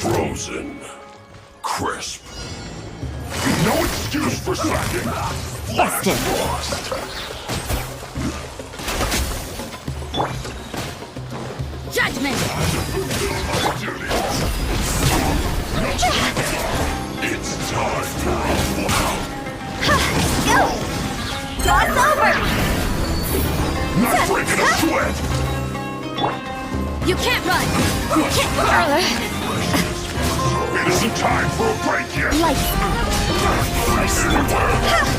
Frozen. Crisp. No excuse for slacking. Flash frost. Judgment! It's time to rumble out. Go! Cross over! Not breaking a sweat. You can't run! You can't... It isn't time for a break yet. Lights out! It's no problem.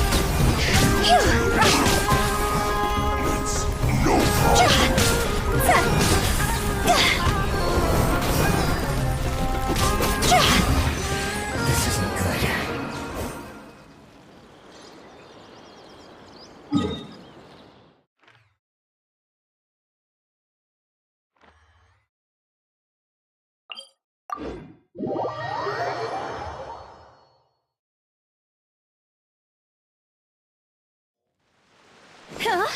This isn't good. Huh?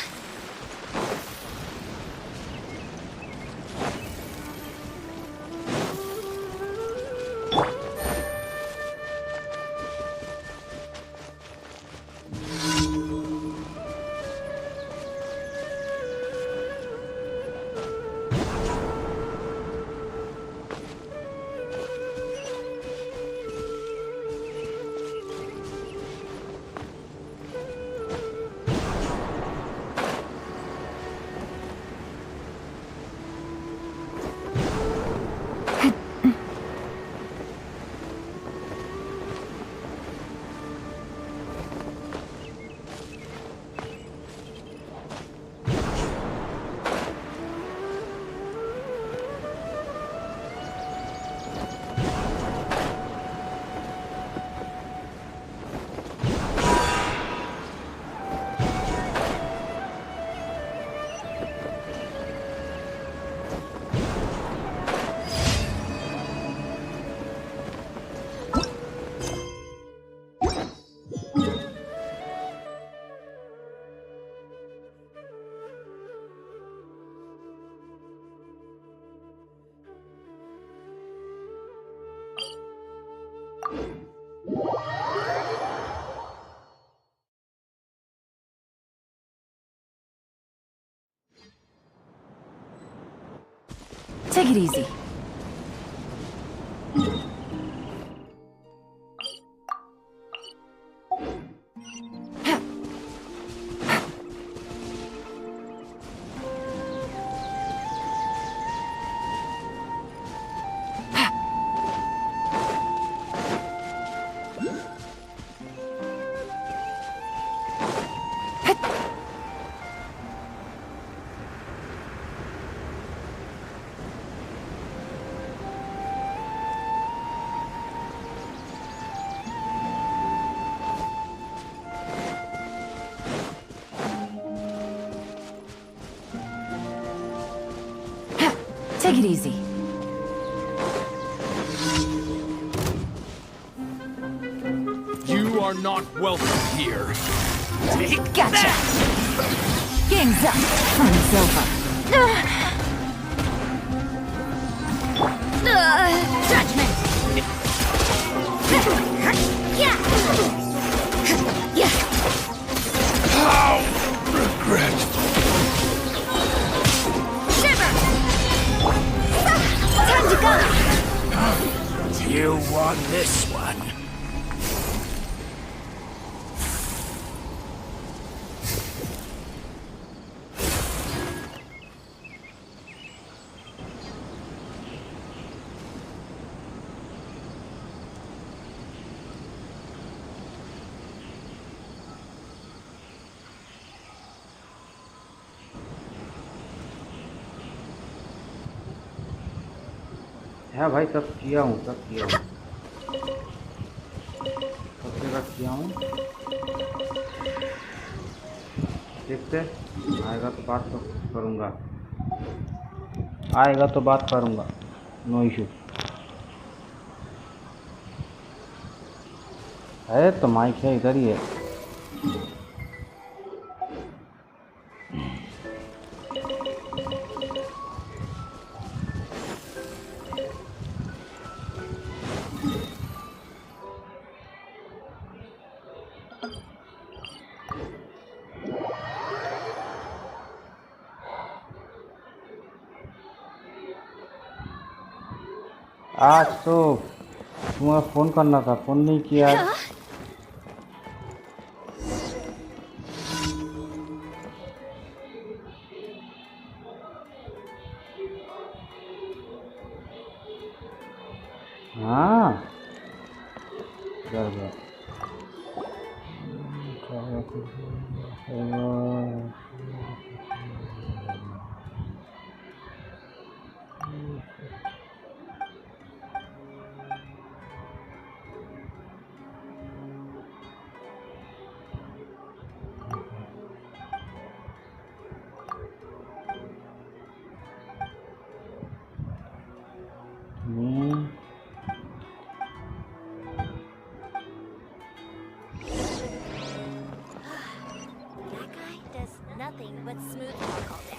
Take it easy. Take it easy. You are not welcome here. Gotcha. Game's up. Fun's over. Judgment. Yeah. Yeah. How regretful. Shiver. Time to go. You won this one. हाँ भाई सब किया हूँ सब जगह किया हूँ। देखते आएगा तो बात तो करूँगा, आएगा तो बात करूँगा, नो इशू है। तो माइक है इधर ही है। आज तो तुम्हें फ़ोन करना था, फ़ोन नहीं किया। हाँ Nothing but smooth talk all day.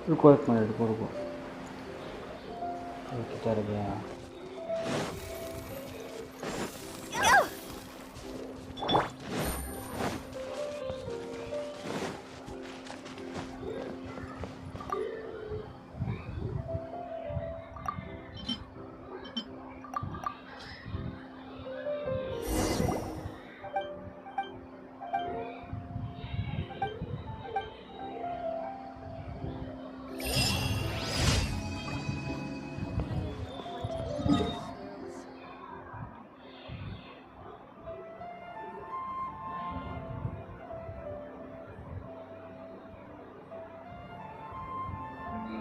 रुको एक मिनट, रुको किधर गया।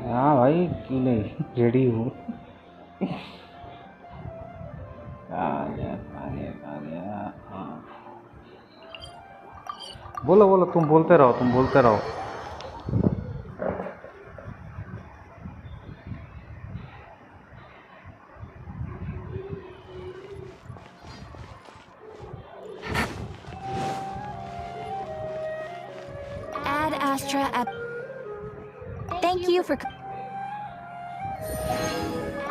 हाँ भाई क्यों नहीं, रेडी हूँ। आ गया। हाँ बोलो तुम बोलते रहो। Ad Astra at. Thank you for.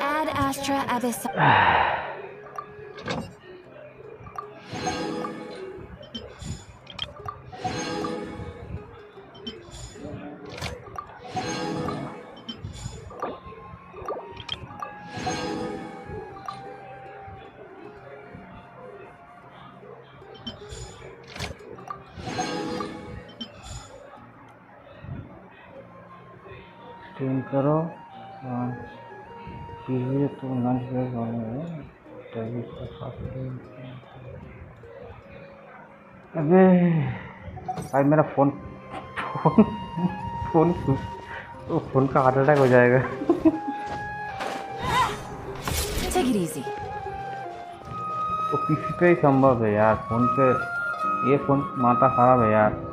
Ad Astra Abyss. Stream करो कीजिए तो लंच ब्रेक होने में तभी से काफी। अबे भाई मेरा फोन फोन फोन तो फोन का हार्ट अटैक हो जाएगा। Take it easy. तो पीसी पे ही संभव है यार, फोन पे ये फोन माता खराब है यार।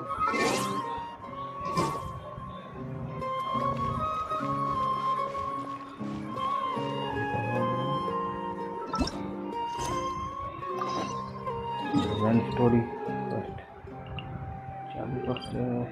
Gen Story Quest चालू करते हैं।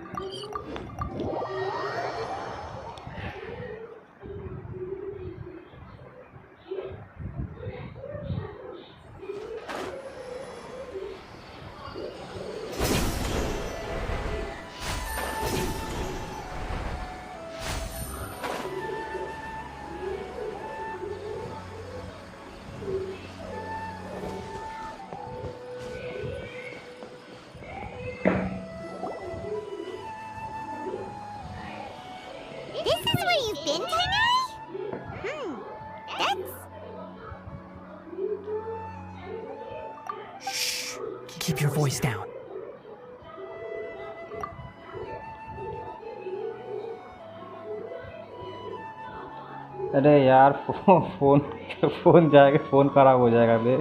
This is where you've been, Tighnari? That's... Keep your voice down. अरे यार फोन जाएगा, फोन खराब हो जाएगा बे।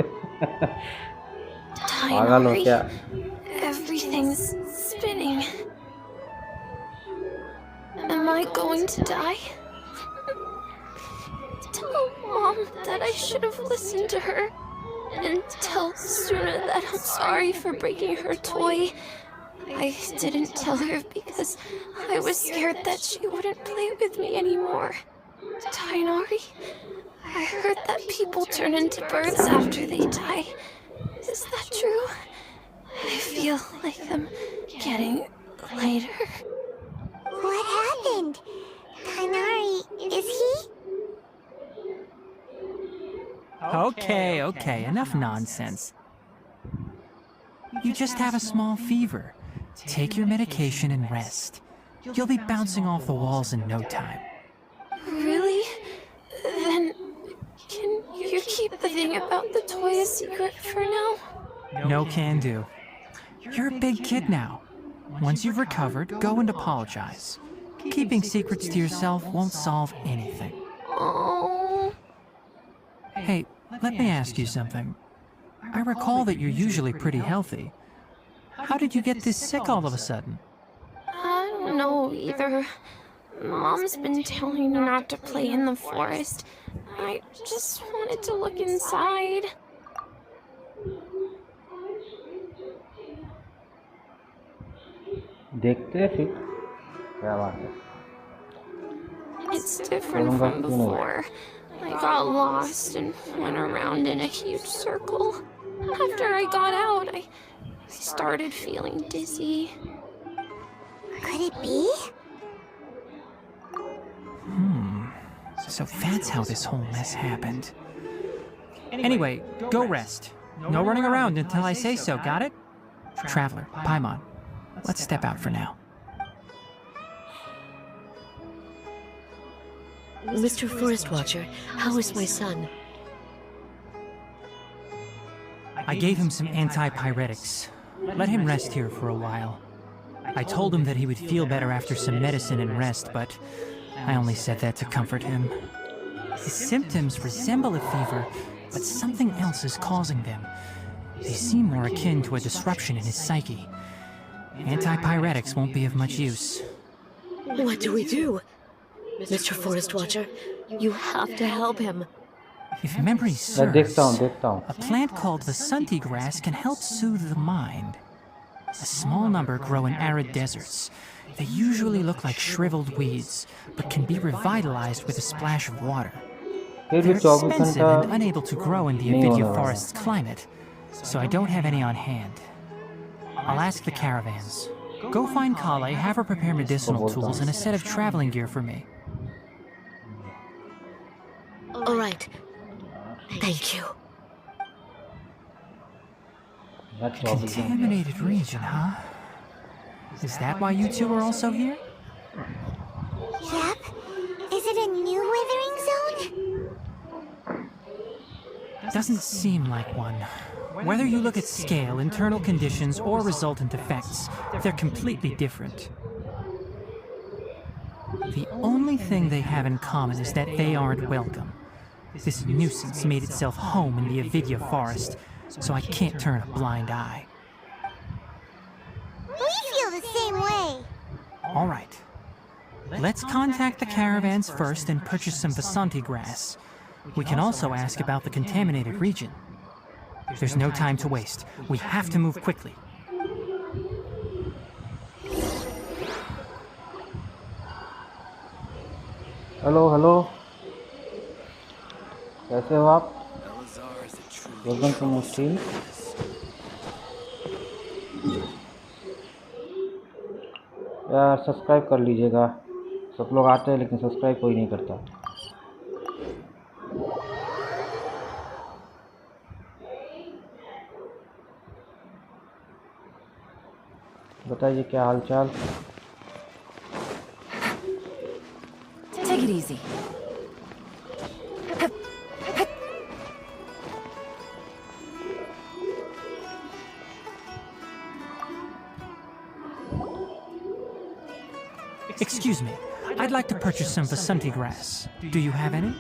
पागल हो क्या? Everything's spinning. Am I going to die? Tell Mom that I should have listened to her. And tell Suna that I'm sorry for breaking her toy. I didn't tell her because I was scared that she wouldn't play with me anymore. Tighnari, I heard that people turn into birds after they die. Is that true? I feel like I'm getting lighter. What happened? Tighnari, is he? Okay, enough nonsense. You just have a small fever. Take your medication and rest. You'll be bouncing off the walls in no time. Really? Then can you keep the thing about the toy a secret for now? No can do. You're a big kid now. Once you've recovered, go and apologize. Keeping secrets to yourself won't solve anything. Oh. Hey, let me ask you something. I recall that you're usually pretty healthy. How did you get this sick all of a sudden? I don't know either. Mom's been telling me not to play in the forest. I just wanted to look inside. देखते हैं फिर क्या बात है। It's different from before. I got lost and went around in a huge circle. After I got out, I started feeling dizzy. Could it be? So that's how this whole mess happened. Anyway, go rest. No running around until I say so, got it? Traveler, Paimon, let's step out for now. Mr. Forest Watcher, how is my son? I gave him some antipyretics. Let him rest here for a while. I told him that he would feel better after some medicine and rest, but I only said that to comfort him. His symptoms resemble a fever, but something else is causing them. They seem more akin to a disruption in his psyche. Antipyretics won't be of much use. What do we do? Mr. Forest Watcher, you have to help him. If memory मैं serves, देखता हूँ a plant called the Sunti grass can help soothe the mind. A small number grow in arid deserts. They usually look like shriveled weeds, but can be revitalized with a splash of water. फिर They're भी 24 expensive घंटा and unable to grow in the नहीं Avidya होने वाला। forest's climate, so I don't have any on hand. I'll ask the caravans. Go find Kale, have her prepare medicinal tools and a set of traveling gear for me. All right. Thank you. मैं 24 घंटा Contaminated region, huh? Is that why you two are also here? Yep. Is it a new withering zone? Doesn't seem like one. Whether you look at scale, internal conditions, or resultant effects, they're completely different. The only thing they have in common is that they aren't welcome. This nuisance made itself home in the Avidya forest, so I can't turn a blind eye. We feel the same way. All right. Let's contact the caravans first and purchase some Vasanti grass. We can also ask about the contaminated region. There's no time to waste. We have to move quickly. Hello hello कैसे हो आप? Welcome to my stream. यार subscribe कर लीजिएगा। सब लोग आते हैं लेकिन सब्सक्राइब कोई नहीं करता। बताइए क्या हाल चाल? Take it easy. Excuse me. I'd like to purchase some Vasanti grass. Do you have any?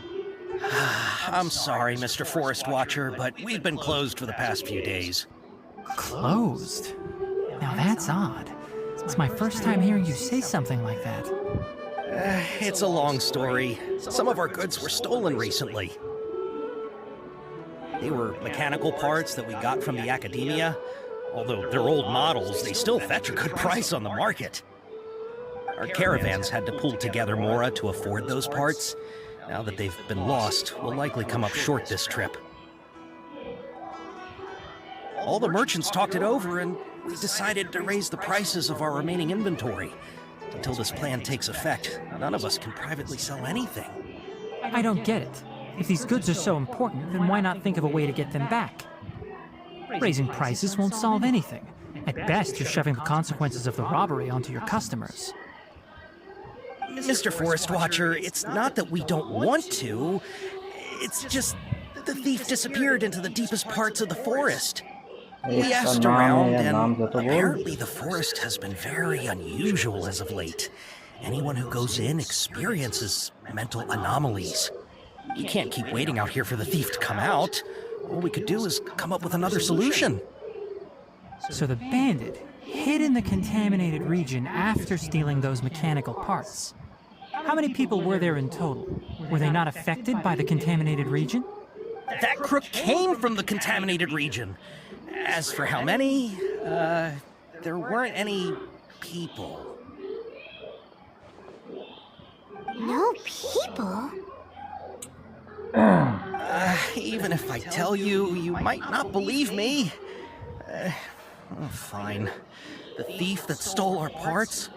I'm sorry, Mr. Forest Watcher, but we've been closed for the past few days. Closed? Now that's odd. It's my first time hearing you say something like that. It's a long story. Some of our goods were stolen recently. They were mechanical parts that we got from the academia. Although they're old models, they still fetch a good price on the market. Our caravans had to pull together more to afford those parts. Now that they've been lost, we'll likely come up short this trip. All the merchants talked it over, and we decided to raise the prices of our remaining inventory. Until this plan takes effect, none of us can privately sell anything. I don't get it. If these goods are so important, then why not think of a way to get them back? Raising prices won't solve anything. At best, you're shoving the consequences of the robbery onto your customers. Mr. Forest Watcher, it's not that we don't want to. It's just the thief disappeared into the deepest parts of the forest. We asked around, and apparently the forest has been very unusual as of late. Anyone who goes in experiences mental anomalies. You can't keep waiting out here for the thief to come out. All we could do is come up with another solution. So the bandit hid in the contaminated region after stealing those mechanical parts. How many people were there in total? Were they not affected by the contaminated region? That crook came from the contaminated region. As for how many, there weren't any people. No people? Even if I tell you, you might not believe me. Fine. The thief that stole our parts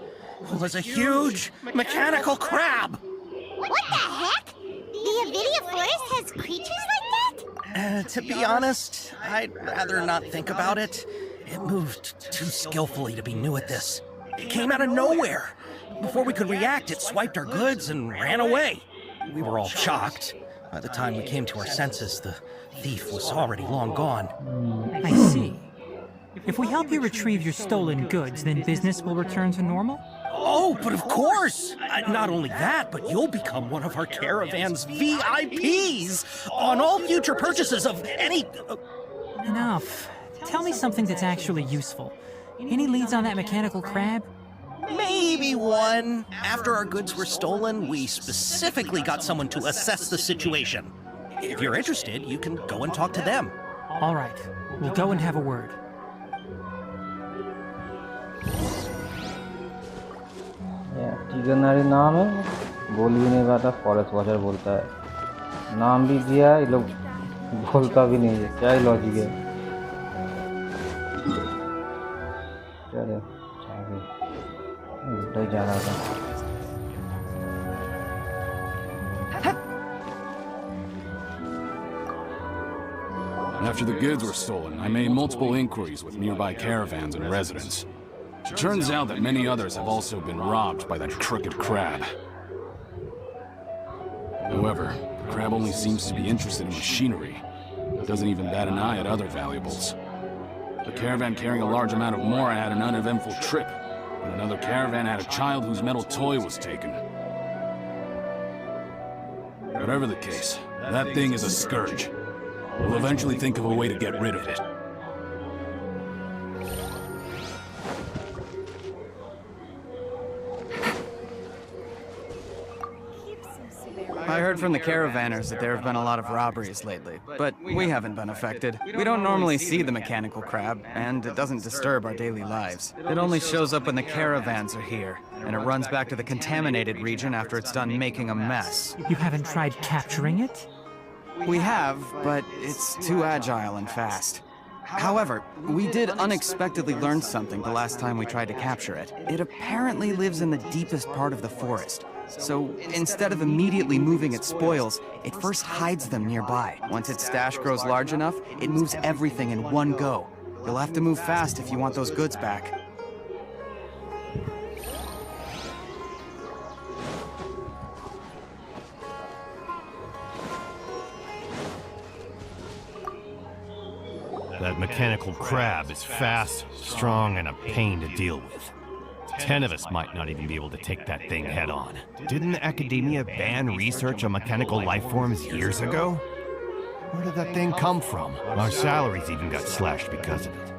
was a huge mechanical crab. What the heck? The Avidya forest has creatures like that? To be honest, I'd rather not think about it. It moved too skillfully to be new at this. It came out of nowhere. Before we could react, it swiped our goods and ran away. We were all shocked. By the time we came to our senses, the thief was already long gone. I see. If we help you retrieve your stolen goods, then business will return to normal? Oh, but of course! Not only that, but you'll become one of our caravan's VIPs on all future purchases of any... Enough. Tell me something that's actually useful. Any leads on that mechanical crab? Maybe one. After our goods were stolen, we specifically got someone to assess the situation. If you're interested, you can go and talk to them. All right. We'll go and have a word. टिगनारी नाम है, बोल भी नहीं पाता, forest watcher बोलता है। नाम भी दिया, ये लोग बोलता भी नहीं है। क्या ही लॉजिक है? चलो, उल्टा ही जा रहा था। After the goods were stolen, I made multiple inquiries with nearby caravans and residents. Turns out that many others have also been robbed by that crooked crab. However, the crab only seems to be interested in machinery. It doesn't even bat an eye at other valuables. The caravan carrying a large amount of mora had an uneventful trip, and another caravan had a child whose metal toy was taken. Whatever the case, that thing is a scourge. We'll eventually think of a way to get rid of it. I heard from the caravanners that there have been a lot of robberies lately, but we haven't been affected. We don't normally see the mechanical crab, and it doesn't disturb our daily lives. It only shows up when the caravans are here, and it runs back to the contaminated region after it's done making a mess. You haven't tried capturing it? We have, but it's too agile and fast. However, we did unexpectedly learn something the last time we tried to capture it. It apparently lives in the deepest part of the forest. So instead of immediately moving its spoils, it first hides them nearby. Once its stash grows large enough, it moves everything in one go. You'll have to move fast if you want those goods back. That mechanical crab is fast, strong, and a pain to deal with. 10 of us might not even be able to take that thing head on. Didn't academia ban research on mechanical life forms years ago? Where did that thing come from? Our salaries even got slashed because of it.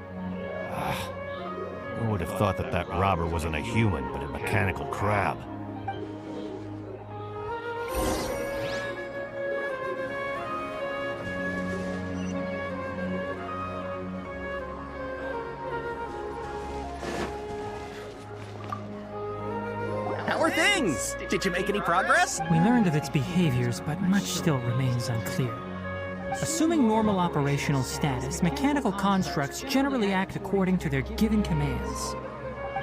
Who would have thought that that robber wasn't a human, but a mechanical crab? How are things? Did you make any progress? We learned of its behaviors, but much still remains unclear. Assuming normal operational status, mechanical constructs generally act according to their given commands.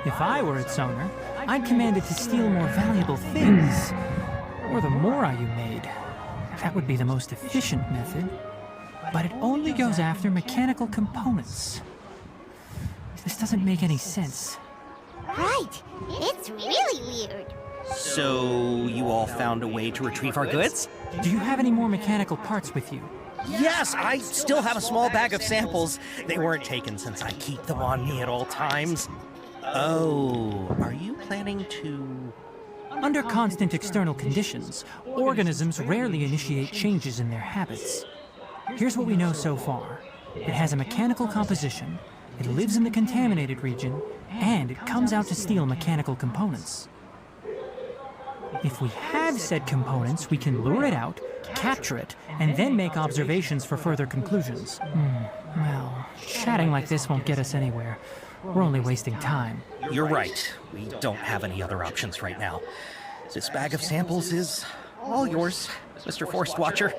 If I were its owner, I'd command it to steal more valuable things. Or the mora you made. That would be the most efficient method. But it only goes after mechanical components. This doesn't make any sense. Right. It's really weird. So, you all found a way to retrieve our goods? Do you have any more mechanical parts with you? Yes, I still have a small bag of samples. They weren't taken since I keep them on me at all times. Oh, are you planning to... Under constant external conditions, organisms rarely initiate changes in their habits. Here's what we know so far. It has a mechanical composition, it lives in the contaminated region, and it comes out to steal mechanical components. If we have said components, we can lure it out, capture it, and then make observations for further conclusions. Well, chatting like this won't get us anywhere. We're only wasting time. You're right. We don't have any other options right now. This bag of samples is all yours, Mr. Forest Watcher.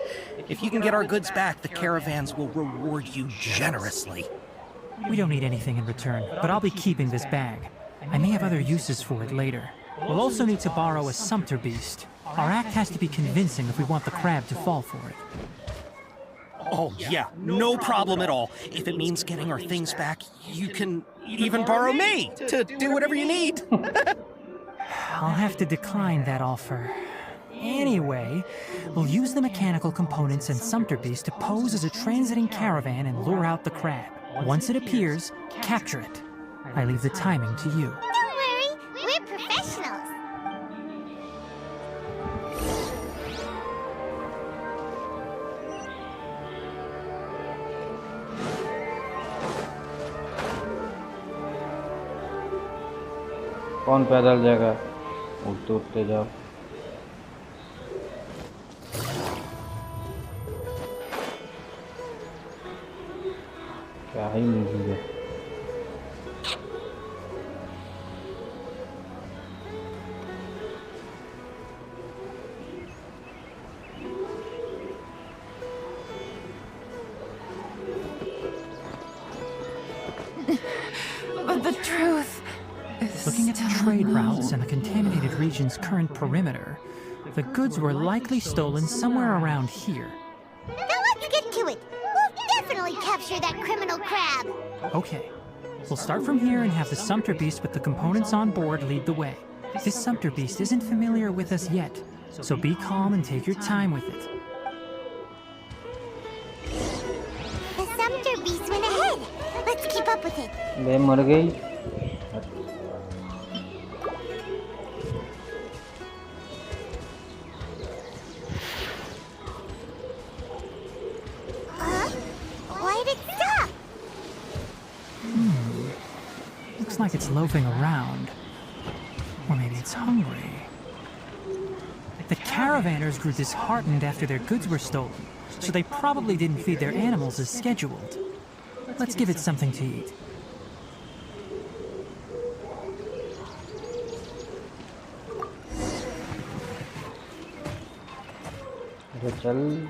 If you can get our goods back, the caravans will reward you generously. We don't need anything in return, but I'll be keeping this bag. I may have other uses for it later. We'll also need to borrow a sumpter beast. Our act has to be convincing if we want the crab to fall for it. Oh, yeah, no problem at all. If it means getting our things back, you can even borrow me to do whatever you need. I'll have to decline that offer. Anyway, we'll use the mechanical components and sumpter beast to pose as a transiting caravan and lure out the crab. Once it appears, capture it. I leave the timing to you. Don't worry, we're professionals. कौन पैदल जाएगा? उठते उठते जाओ. क्या ही movie है. But the truth is Looking at the trade routes and the contaminated region's current perimeter, the goods were likely stolen somewhere around here. Now let's get to it. We'll definitely capture that criminal crab. Okay, we'll start from here and have the sumpter beast with the components on board lead the way. This sumpter beast isn't familiar with us yet, So be calm and take your time with it. The Sumter beast went ahead. Let's keep up with it. बे मर गई. Why did it stop? Looks like it's loafing around. Or maybe it's hungry. The caravanners grew disheartened after their goods were stolen, so they probably didn't feed their animals as scheduled. Let's give it something to eat. चल.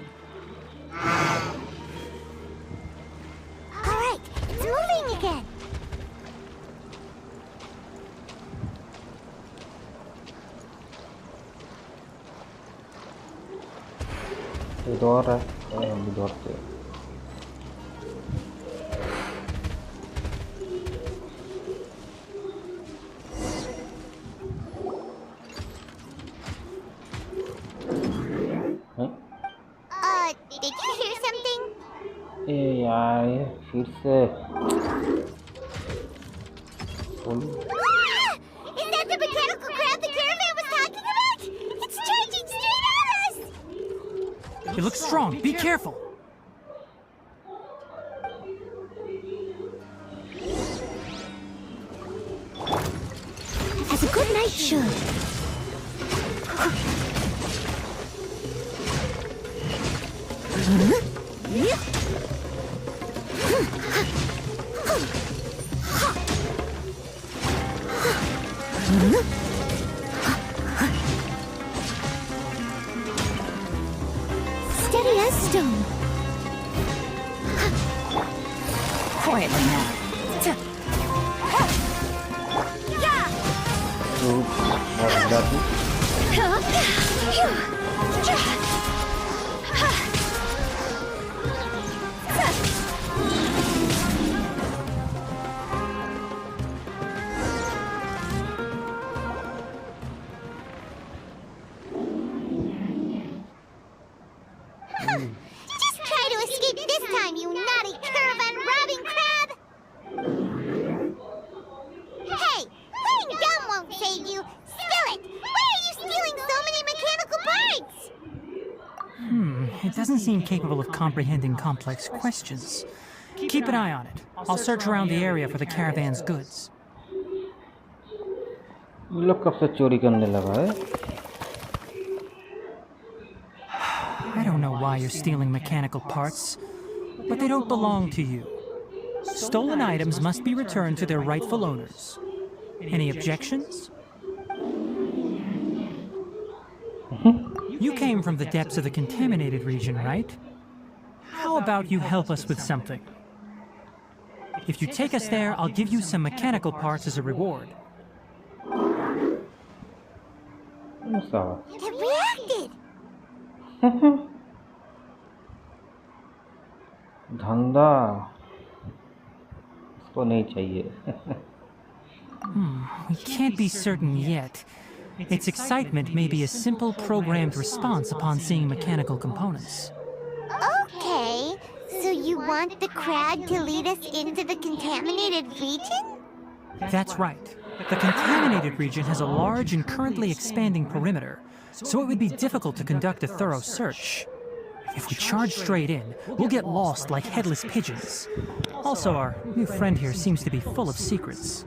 All right, it's moving again. इधर है. हम इधर से. Did you hear something? ए यार फिर से. Ah! Is that the mechanical crab the caravan was talking about? It's charging straight at us! It looks strong. Be careful. It has a good night shirt. Steady as stone. Quietly now. तू मर जा तू. Just try to escape this time, you naughty caravan robbing crab! Hey, playing dumb won't save you. Spill it! Why are you stealing so many mechanical parts? It doesn't seem capable of comprehending complex questions. Keep an eye on it. I'll search around the area for the caravan's goods. लोग कब से चोरी करने लगा है? I don't know why you're stealing mechanical parts, but they don't belong to you. Stolen items must be returned to their rightful owners. Any objections? You came from the depths of the contaminated region, right? How about you help us with something? If you take us there, I'll give you some mechanical parts as a reward. साला. It reacted! धंधा इसको नहीं चाहिए. We can't be certain yet. Its excitement may be a simple programmed response upon seeing mechanical components. Okay, so you want the crab to lead us into the contaminated region? That's right. The contaminated region has a large and currently expanding perimeter, so it would be difficult to conduct a thorough search. If we charge straight in, we'll get lost like headless pigeons. Also, our new friend here seems to be full of secrets.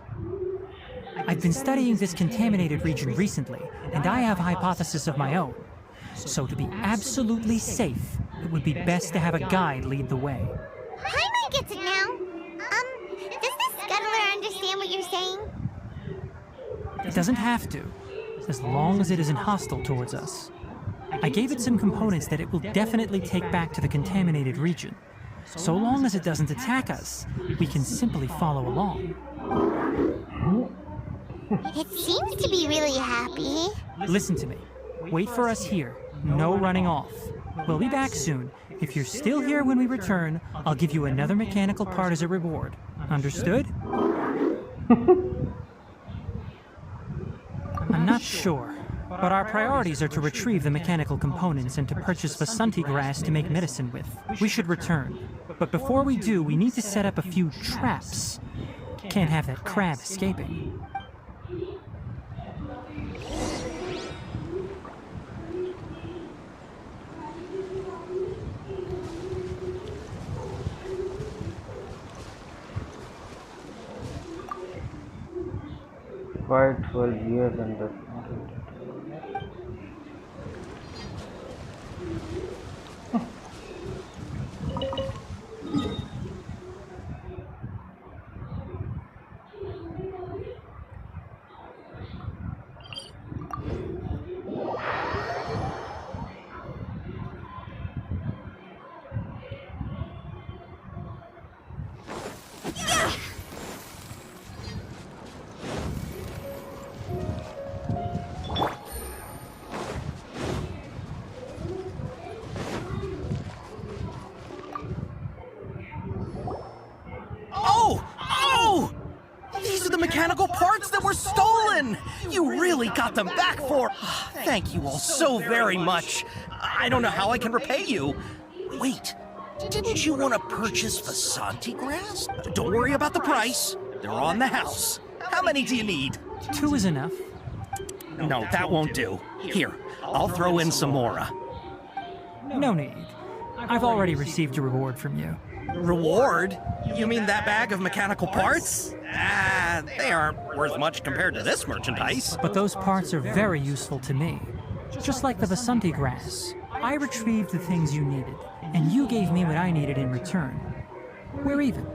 I've been studying this contaminated region recently, and I have a hypothesis of my own. So to be absolutely safe, it would be best to have a guide lead the way. Paimon gets it now. Does the scuttler understand what you're saying? It doesn't have to, as long as it isn't hostile towards us. I gave it some components that it will definitely take back to the contaminated region. So long as it doesn't attack us, we can simply follow along. It seems to be really happy. Listen to me. Wait for us here. No running off. We'll be back soon. If you're still here when we return, I'll give you another mechanical part as a reward. Understood? I'm not sure, But our priorities are to retrieve the mechanical components and to purchase Vasanti grass to make medicine with. We should return. But before we do, we need to set up a few traps. Can't have that crab escaping. Quite 12 years and that's Mechanical parts that were stolen! You really got them back for... Thank you all so very much. I don't know how I can repay you. Wait, didn't you want to purchase Vasanti grass? Don't worry about the price. They're on the house. How many do you need? 2 is enough. No, that won't do. Here, I'll throw in some more. No need. I've already received a reward from you. Reward? You mean that bag of mechanical parts? They aren't worth much compared to this merchandise. But those parts are very useful to me. Just like the Vasanti grass. I retrieved the things you needed, and you gave me what I needed in return. We're even.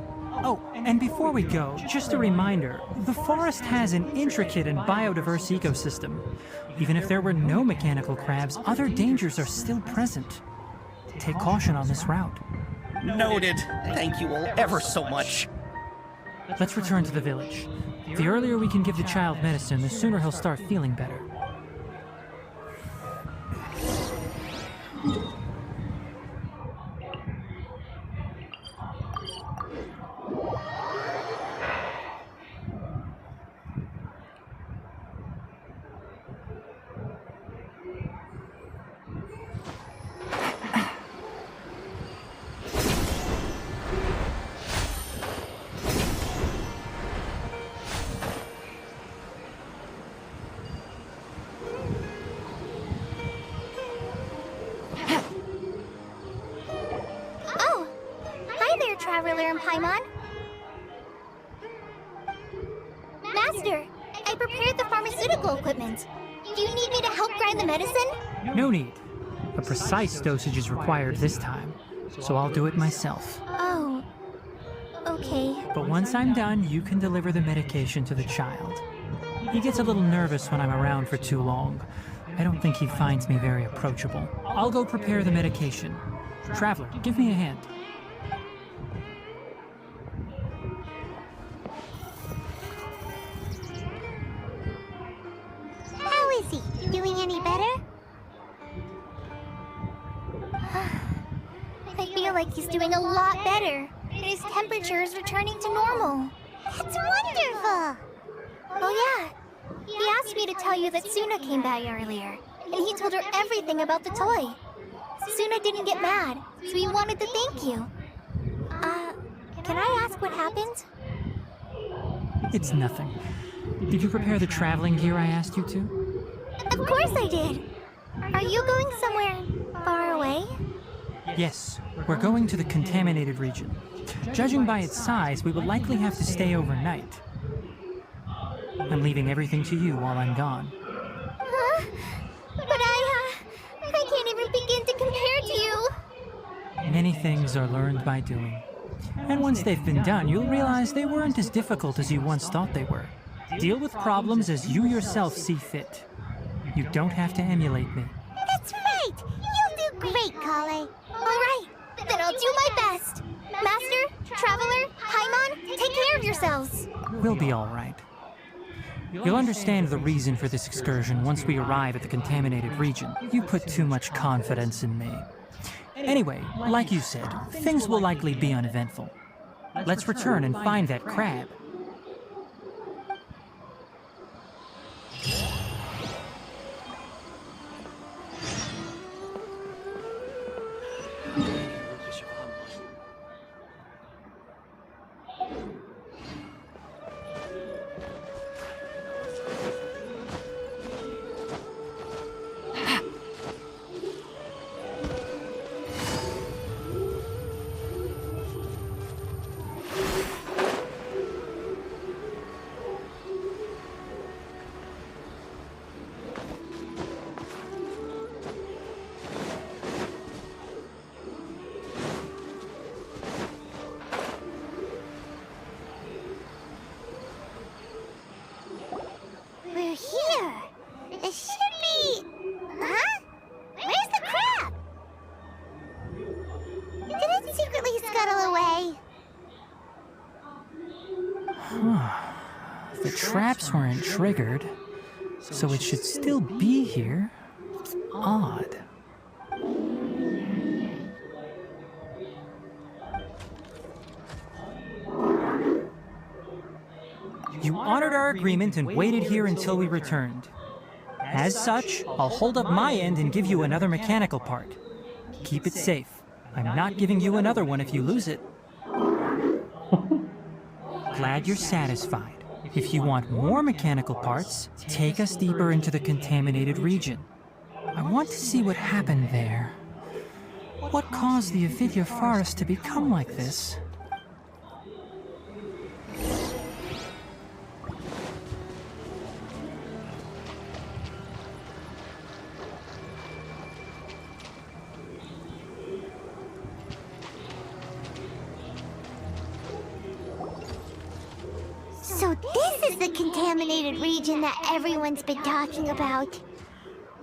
Oh, and before we go, just a reminder, the forest has an intricate and biodiverse ecosystem. Even if there were no mechanical crabs, other dangers are still present. Take caution on this route. Noted. Thank you all ever so much. Let's return to the village. The earlier we can give the child medicine, the sooner he'll start feeling better. Traveler in Paimon. Master, I prepared the pharmaceutical equipment. Do you need me to help grind the medicine? No need. A precise dosage is required this time, so I'll do it myself. Oh, okay. But once I'm done, you can deliver the medication to the child. He gets a little nervous when I'm around for too long. I don't think he finds me very approachable. I'll go prepare the medication. Traveler, give me a hand. How is he? Doing any better? I feel like he's doing a lot better. His temperature is returning to normal. That's wonderful! Oh yeah, he asked me to tell you that Suna came by earlier, and he told her everything about the toy. Suna didn't get mad, so he wanted to thank you. Can I ask what happened? It's nothing. Did you prepare the traveling gear I asked you to? Of course I did! Are you going somewhere far away? Yes, we're going to the contaminated region. Judging by its size, we will likely have to stay overnight. I'm leaving everything to you while I'm gone. Huh? But I can't even begin to compare to you. Many things are learned by doing. And once they've been done, you'll realize they weren't as difficult as you once thought they were. Deal with problems as you yourself see fit. You don't have to emulate me. That's right! You'll do great, Kale. Alright, then I'll do my best. Master, Traveler, Paimon, take care of yourselves. We'll be all right. You'll understand the reason for this excursion once we arrive at the contaminated region. You put too much confidence in me. Anyway, like you said, things will likely be uneventful. Let's return and find that crab. steps weren't triggered, so it should still be here. It's odd. You honored our agreement and waited here until we returned. As such, I'll hold up my end and give you another mechanical part. Keep it safe. I'm not giving you another one if you lose it. Glad you're satisfied. If you want more mechanical parts, take us deeper into the contaminated region. I want to see what happened there. What caused the Avidya forest to become like this? So this is the contaminated region that everyone's been talking about.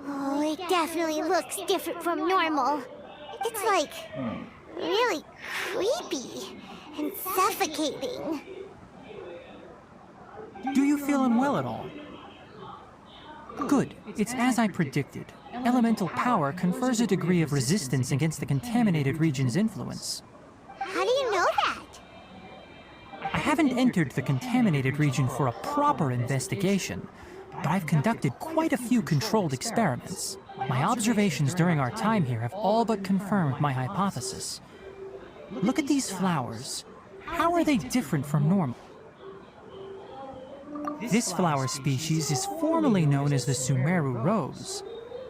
Oh, it definitely looks different from normal. It's like really creepy and suffocating. Do you feel unwell at all? Good. It's as I predicted. Elemental power confers a degree of resistance against the contaminated region's influence. How do you know that? I haven't entered the contaminated region for a proper investigation, but I've conducted quite a few controlled experiments. My observations during our time here have all but confirmed my hypothesis. Look at these flowers. How are they different from normal? This flower species is formally known as the Sumeru rose,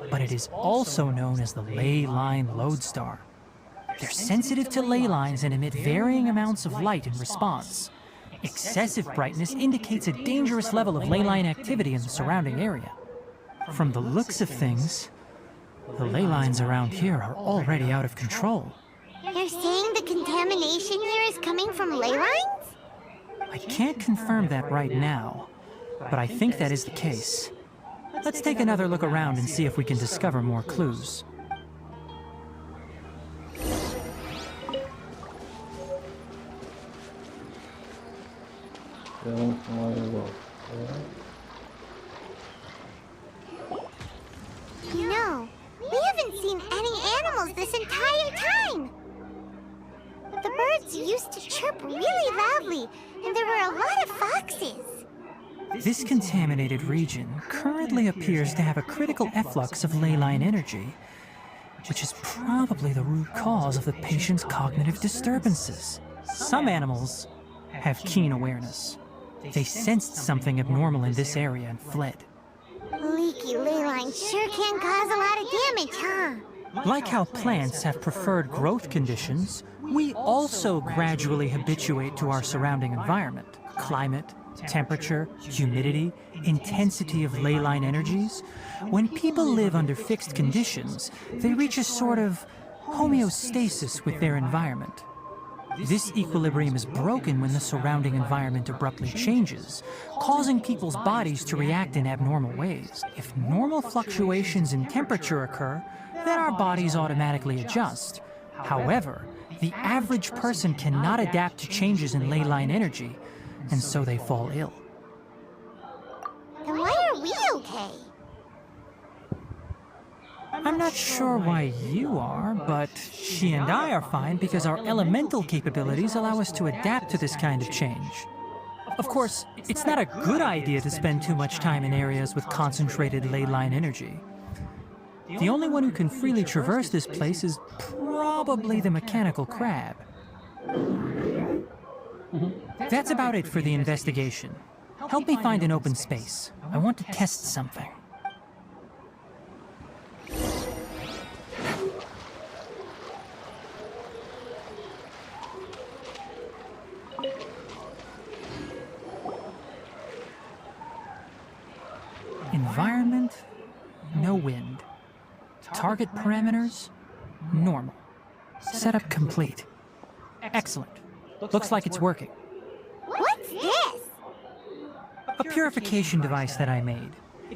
but it is also known as the ley line lodestar. They're sensitive to ley lines and emit varying amounts of light in response. Excessive brightness indicates a dangerous level of ley line activity in the surrounding area. From the looks of things, the ley lines around here are already out of control. You're saying the contamination here is coming from ley lines? I can't confirm that right now, but I think that is the case. Let's take another look around and see if we can discover more clues. You know, we haven't seen any animals this entire time. The birds used to chirp really loudly, and there were a lot of foxes. This contaminated region currently appears to have a critical efflux of ley line energy, which is probably the root cause of the patient's cognitive disturbances. Some animals have keen awareness. They sensed something abnormal in this area and fled. Leaky ley lines sure can cause a lot of damage, huh? Like how plants have preferred growth conditions, we also gradually habituate to our surrounding environment. Climate, temperature, humidity, intensity of ley line energies. When people live under fixed conditions, they reach a sort of homeostasis with their environment. This equilibrium is broken when the surrounding environment abruptly changes, causing people's bodies to react in abnormal ways. If normal fluctuations in temperature occur, then our bodies automatically adjust. However, the average person cannot adapt to changes in ley line energy, and so they fall ill. Then why are we okay? I'm not sure why you are, but she and I are fine because our elemental capabilities allow us to adapt to this kind of change. Of course, it's not a good idea to spend too much time in areas with concentrated ley line energy. The only one who can freely traverse this place is probably the mechanical crab. That's about it for the investigation. Help me find an open space. I want to test something. Environment, no wind. Target parameters, normal. Setup complete. Excellent. Looks like it's working. What's this? A purification device that I made.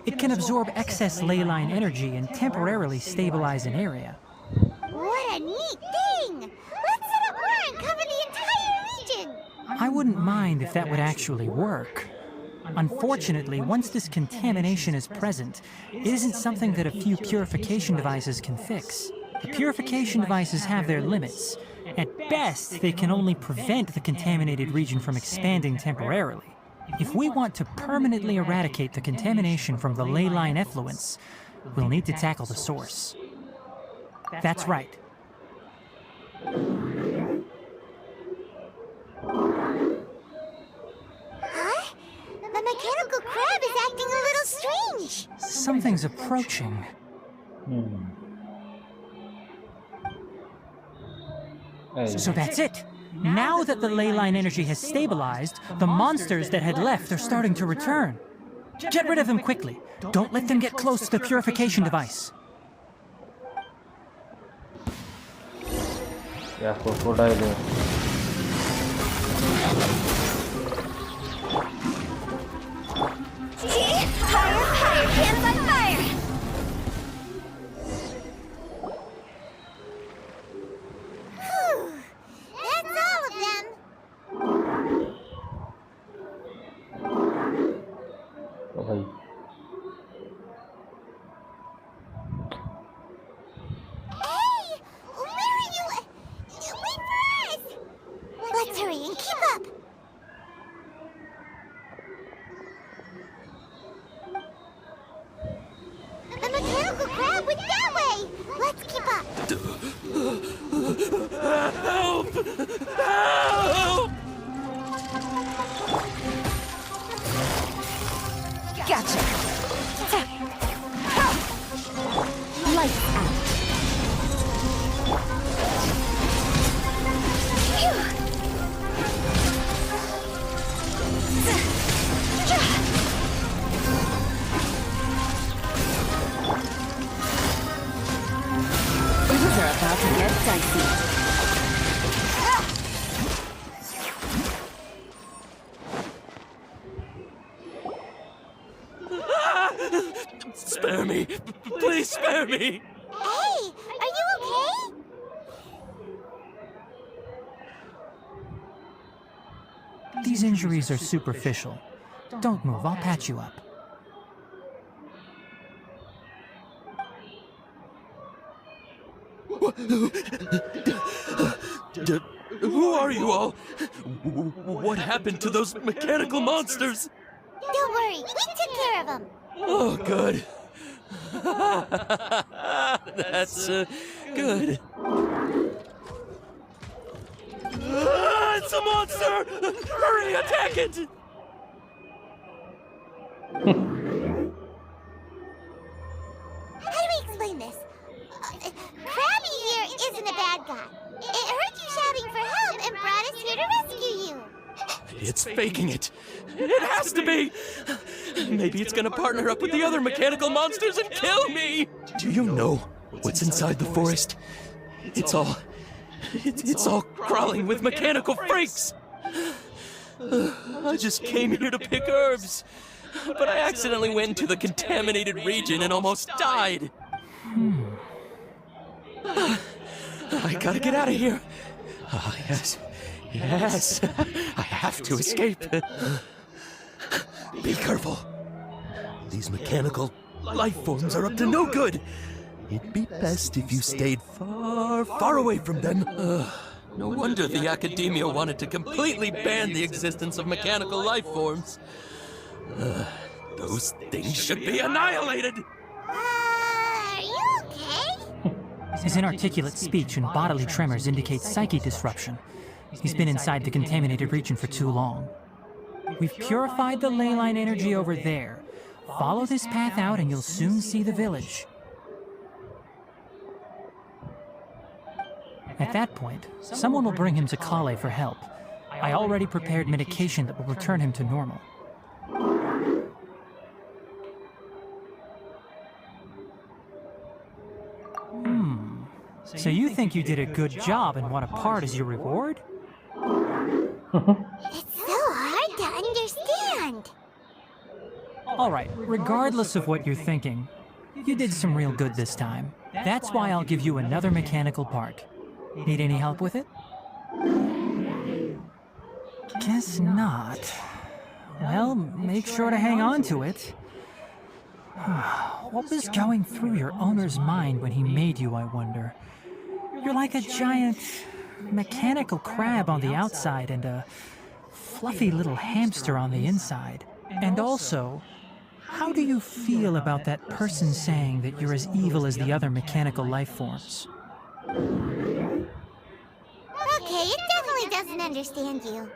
It can absorb excess ley line energy and temporarily stabilize an area. What a neat thing! Let's set up more and cover the entire region! I wouldn't mind if that would actually work. Unfortunately, once this contamination is present, it isn't something that a few purification devices can fix. The purification devices have their limits. At best, they can only prevent the contaminated region from expanding temporarily. If we want to permanently eradicate the contamination from the ley line effluents, we'll need to tackle the source. That's right. Huh? The mechanical crab is acting a little strange. Something's approaching. So that's it. Now that the ley line energy has stabilized, the monsters that had left are starting to return. Get rid of them quickly. Don't let them get close to the purification device. Yeah, crocodile there. Higher, higher, hands on fire! Whew, that's all of them. तो भाई Hey! Where are you? Wait for us! Let's hurry and keep up! The mechanical crab went that way! Let's keep up! Help! Help! Gotcha. Lights out. Things are about to get dicey. Spare me! Please spare me! Hey! Are you okay? These injuries are superficial. Don't move, I'll patch you up. Who are you all? What happened to those mechanical monsters? Don't worry, we took care of them. Oh, good. That's good. It's a monster! Hurry, attack it! How do we explain this? Krabby here isn't a bad guy. It heard you shouting for help and brought us here to rescue you. It's faking it. It has to be. Maybe it's gonna partner up with the other mechanical monsters and kill me. Do you know what's inside the forest? It's all crawling with mechanical freaks. I just came here to pick herbs, but I accidentally went into the contaminated region and almost died. I gotta get out of here. Ah, yes. Yes. I have to escape. Be careful. These mechanical life forms are up to no good. It'd be best if you stayed far, far away from them. No wonder the academia wanted to completely ban the existence of mechanical life forms. Those things should be annihilated. Are you okay? His inarticulate speech and bodily tremors indicate psyche disruption. He's been inside the contaminated region for too long. We've purified the ley line energy over there. Follow this path out and you'll soon see the village. At that point, someone will bring him to Kale for help. I already prepared medication that will return him to normal. So you think you did a good job and want a part as your reward? It's so hard to understand. Alright, regardless of what you're thinking, you did some real good this time. That's why I'll give you another mechanical part. Need any help with it? Guess not. Well, make sure to hang on to it. What was going through your owner's mind when he made you, I wonder? You're like a giant mechanical crab on the outside and a fluffy little hamster on the inside. And also, how do you feel about that person saying that you're as evil as the other mechanical life forms? Okay, it definitely doesn't understand you.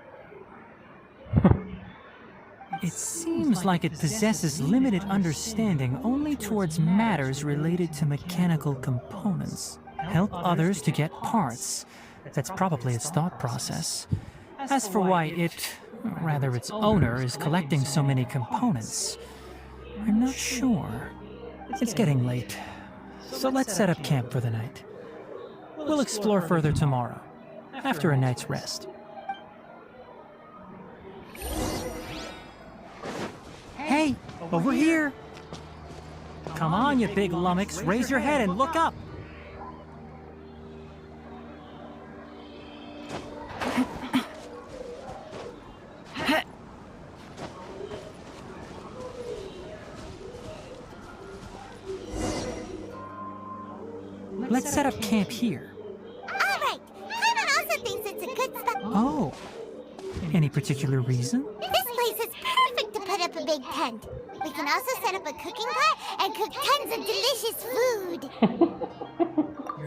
It seems like it possesses limited understanding only towards matters related to mechanical components. Help others to get parts. That's probably its thought process. As for why its owner is collecting so many components, I'm not sure. It's getting late, so let's set up camp for the night. We'll explore further tomorrow, after a night's rest. Hey, over here! Come on, you big lummox, raise your head and look up! Let's set up camp here. Alright, Paimon also thinks it's a good spot. Oh, any particular reason? This place is perfect to put up a big tent. We can also set up a cooking pot and cook tons of delicious food.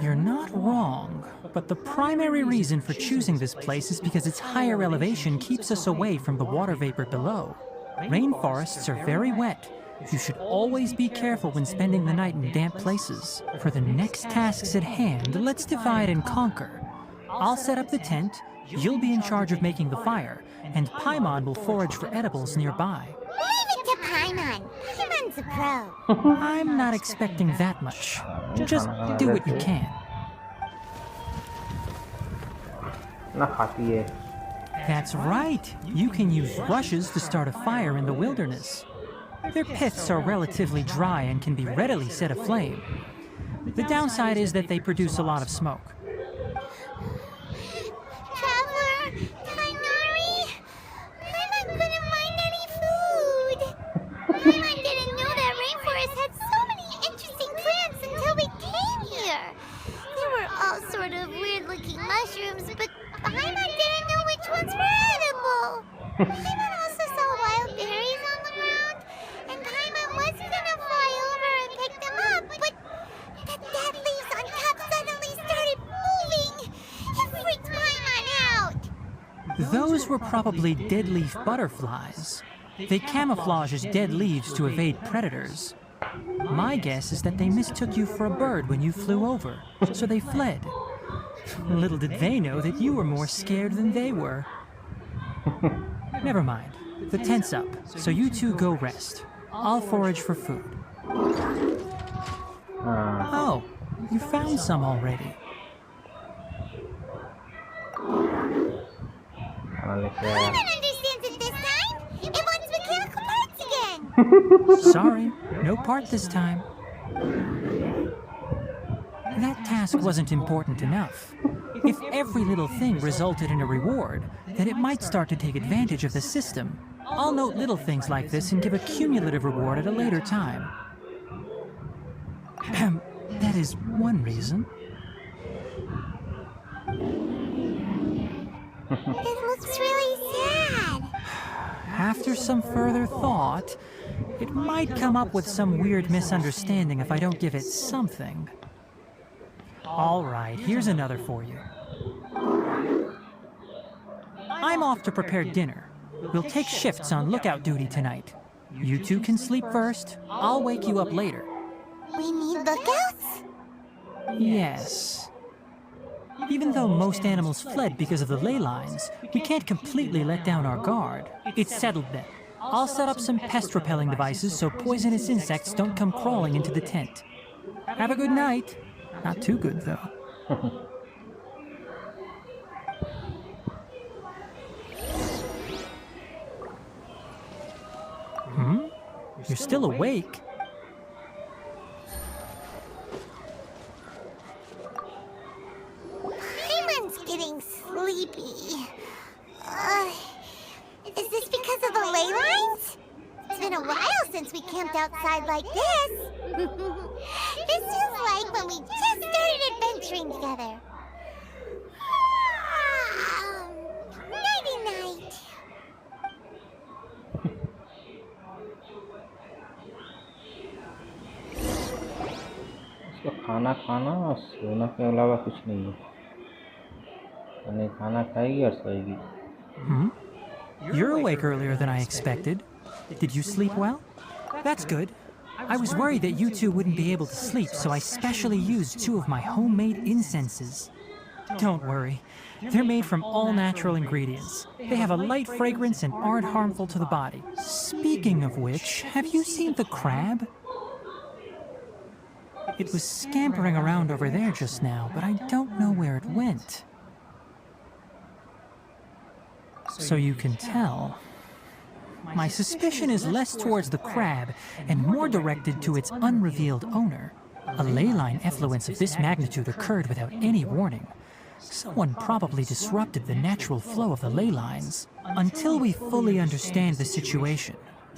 You're not wrong, but the primary reason for choosing this place is because its higher elevation keeps us away from the water vapor below. Rainforests are very wet. You should always be careful when spending the night in damp places. For the next tasks at hand, let's divide and conquer. I'll set up the tent, you'll be in charge of making the fire, and Paimon will forage for edibles nearby. Leave it to Paimon. Paimon's a pro. I'm not expecting that much. Just do what you can. That's right. You can use rushes to start a fire in the wilderness. Their piths are relatively dry and can be readily set aflame. The downside is that they produce a lot of smoke. Traveler, Tighnari, Paimon couldn't find any food. Paimon didn't know that rainforest had so many interesting plants until we came here. There were all sort of weird-looking mushrooms, but Paimon didn't know which ones were edible. Paimon also saw wild berries on the ground, and Paimon was gonna fly over and pick them up, but the dead leaves on top suddenly started moving. It freaked Paimon out. Those were probably dead leaf butterflies. They camouflage as dead leaves to evade predators. My guess is that they mistook you for a bird when you flew over, so they fled. Little did they know that you were more scared than they were. Never mind. The tent's up, so you two go rest. I'll forage for food. Oh, you found some already. Paimon understands it this time. It wants mechanical parts again. Sorry, no part this time. That task wasn't important enough. If every little thing resulted in a reward, then it might start to take advantage of the system. I'll note little things like this and give a cumulative reward at a later time. That is one reason. It looks really sad. After some further thought, it might come up with some weird misunderstanding if I don't give it something. All right, here's another for you. I'm off to prepare dinner. We'll take shifts on lookout duty tonight. You two can sleep first. I'll wake you up later. We need lookouts? Yes. Even though most animals fled because of the ley lines, we can't completely let down our guard. It's settled then. I'll set up some pest-repelling devices so poisonous insects don't come crawling into the tent. Have a good night. Not too good, though. You're still awake? Paimon's getting sleepy. Is this because of the ley lines? camped outside like this. This is like when we just started adventuring together. Nighty-night. इसको खाना खाना और सोना के अलावा कुछ नहीं है। यानी खाना खाएगी और सोएगी। You're awake earlier than I expected. Did you sleep well? That's good. I was worried that you two wouldn't be able to sleep, so I specially used 2 of my homemade incenses. Don't worry. They're made from all natural ingredients. They have a light fragrance and aren't harmful to the body. Speaking of which, have you seen the crab? It was scampering around over there just now, but I don't know where it went. So you can tell. My suspicion is less towards the crab and more directed to its unrevealed owner. A ley line effluence of this magnitude occurred without any warning. Someone probably disrupted the natural flow of the ley lines. Until we fully understand the situation,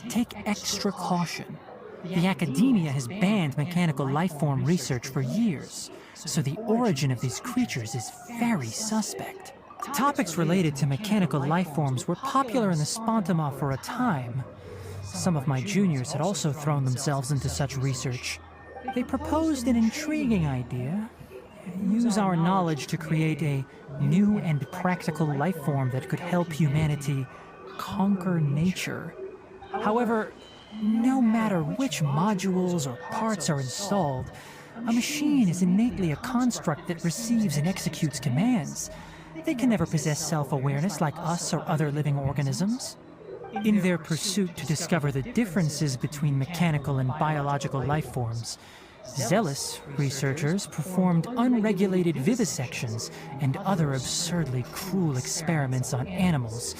take extra caution. The academia has banned mechanical lifeform research for years, so the origin of these creatures is very suspect. Topics related to mechanical lifeforms were popular in the Spontama for a time. Some of my juniors had also thrown themselves into such research. They proposed an intriguing idea. Use our knowledge to create a new and practical lifeform that could help humanity conquer nature. However, no matter which modules or parts are installed, a machine is innately a construct that receives and executes commands. They can never possess self-awareness like us or other living organisms. In their pursuit to discover the differences between mechanical and biological lifeforms, zealous researchers performed unregulated vivisections and other absurdly cruel experiments on animals.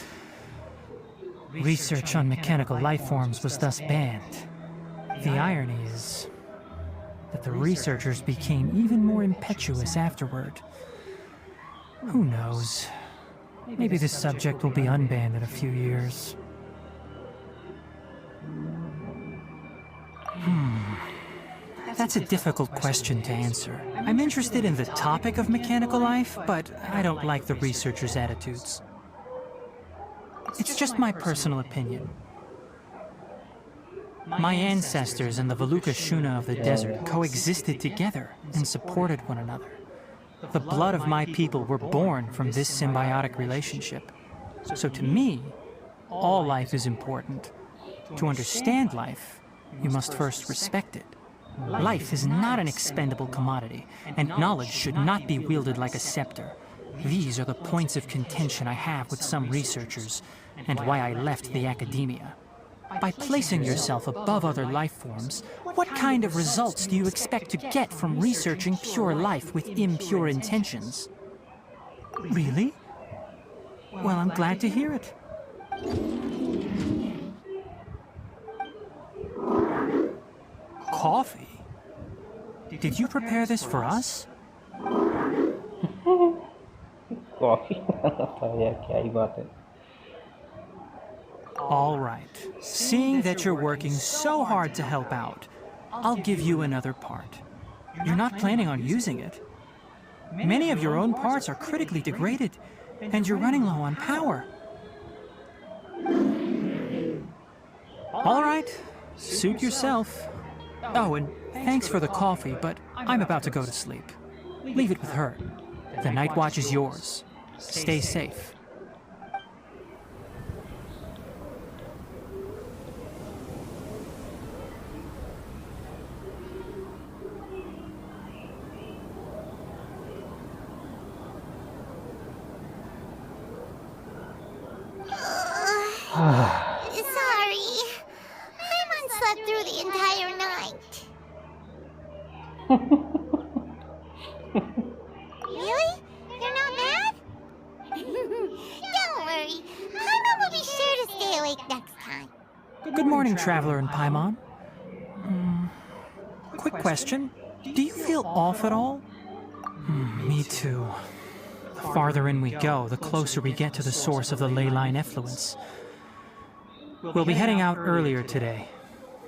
Research on mechanical lifeforms was thus banned. The irony is that the researchers became even more impetuous afterward. Who knows? Maybe this subject will be unbanned in a few years. That's a difficult question to answer. I'm interested in the topic of mechanical life, but I don't like the researchers' attitudes. It's just my personal opinion. My ancestors and the Valuka Shuna of the desert coexisted together and supported one another. The blood of my people were born from this symbiotic relationship. So to me, all life is important. To understand life, you must first respect it. Life is not an expendable commodity, and knowledge should not be wielded like a scepter. These are the points of contention I have with some researchers, and why I left the academia. By placing yourself above other life forms, what kind of results do you expect to get from researching pure life with impure intentions? Really? Well, I'm glad to hear it. Coffee? Did you prepare this for us? Coffee यार क्या ही बात है। All right. Seeing that you're working so hard to help out, I'll give you another part. You're not planning on using it. Many of your own parts are critically degraded, and you're running low on power. All right. Suit yourself. Oh, and thanks for the coffee, but I'm about to go to sleep. Leave it with her. The night watch is yours. Stay safe. Sorry. I slept through the entire night. Really? You're not mad? Don't worry. Paimon will be sure to stay awake next time. Good morning, Traveler and Paimon. Quick question. Do you feel off at all? Me too. The farther in we go, the closer we get to the source of the ley line effluence. We'll be heading out earlier today.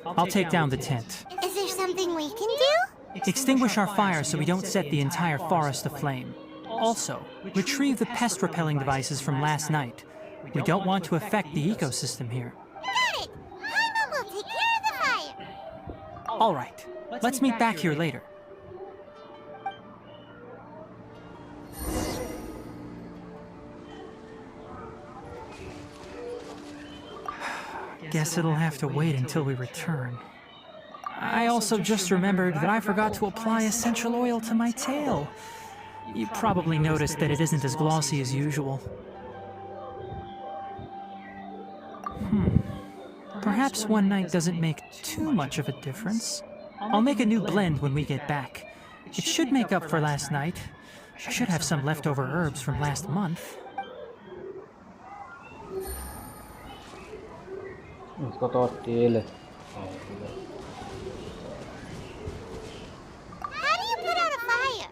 I'll take down the tent. Is there something we can do? Extinguish our fire so we don't set the entire forest aflame. Also, retrieve the pest-repelling devices from last night. We don't want to affect the ecosystem here. Got it! Paimon will take care of the fire! All right, let's meet back here later. Guess it'll have to wait until we return. I also just remembered that I forgot to apply essential oil to my tail. You probably noticed that it isn't as glossy as usual. Perhaps one night doesn't make too much of a difference. I'll make a new blend when we get back. It should make up for last night. I should have some leftover herbs from last month. इसको तो तेल है How do you put out a fire?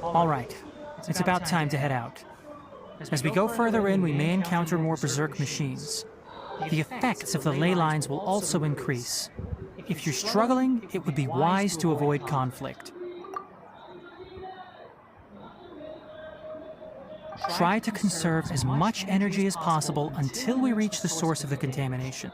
All right, it's about time to head out. As we go further in, we may encounter more berserk machines. The effects of the ley lines will also increase. If you're struggling, it would be wise to avoid conflict. Try to conserve as much energy as possible until we reach the source of the contamination.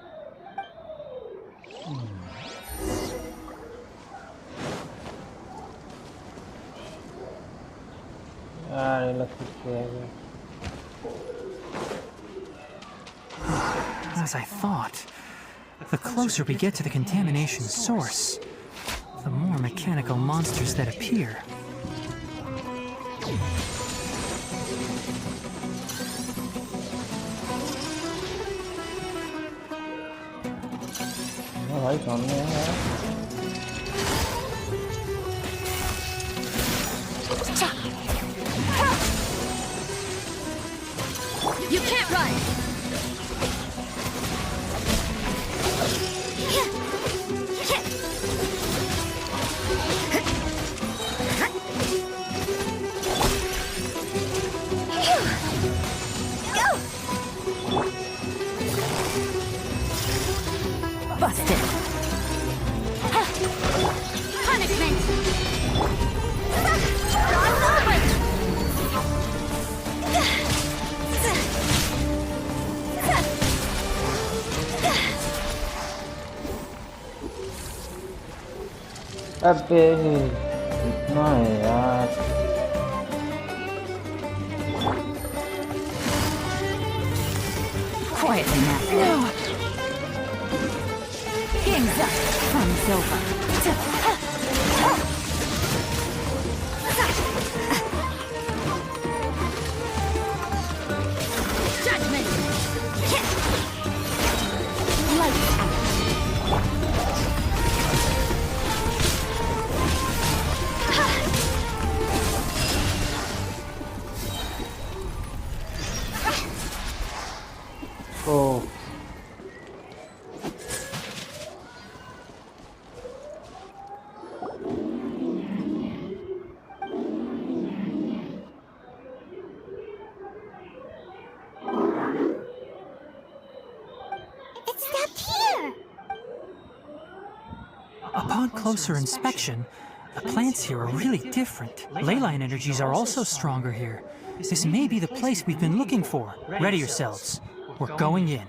As I thought, the closer we get to the contamination source, the more mechanical monsters that appear. भाई सामने है You can't run! Busted! Punishment! अबे इतना है यार Quietly now. No! Game's up. Fun's over. Judgment! Lights out. Oh. It's up here! Upon closer inspection, the plants here are really different. Ley line energies are also stronger here. This may be the place we've been looking for. Ready yourselves. We're going in.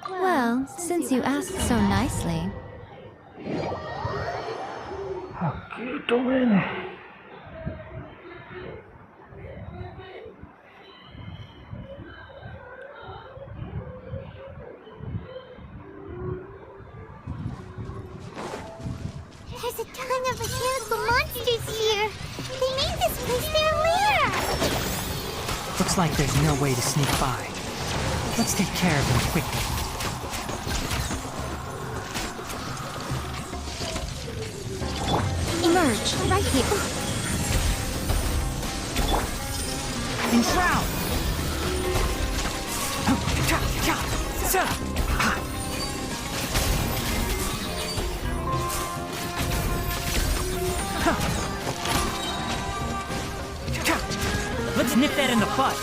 Well, since you asked so nicely. There's a ton of mechanical monsters here. They made this place their lair. Looks like there's no way to sneak by. Let's take care of them quickly. Emerge, right here. Enshroud! Let's nip that in the bud.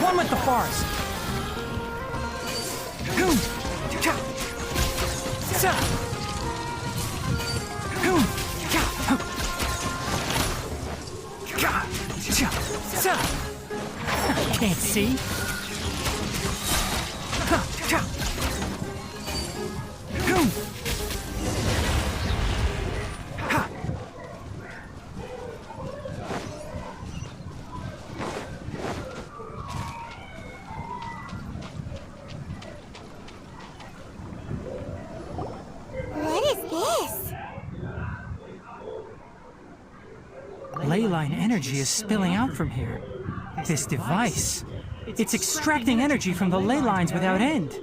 One with the forest. Can't see. What is this? Leyline energy is spilling out from here. This device, it's extracting energy from the ley lines without end.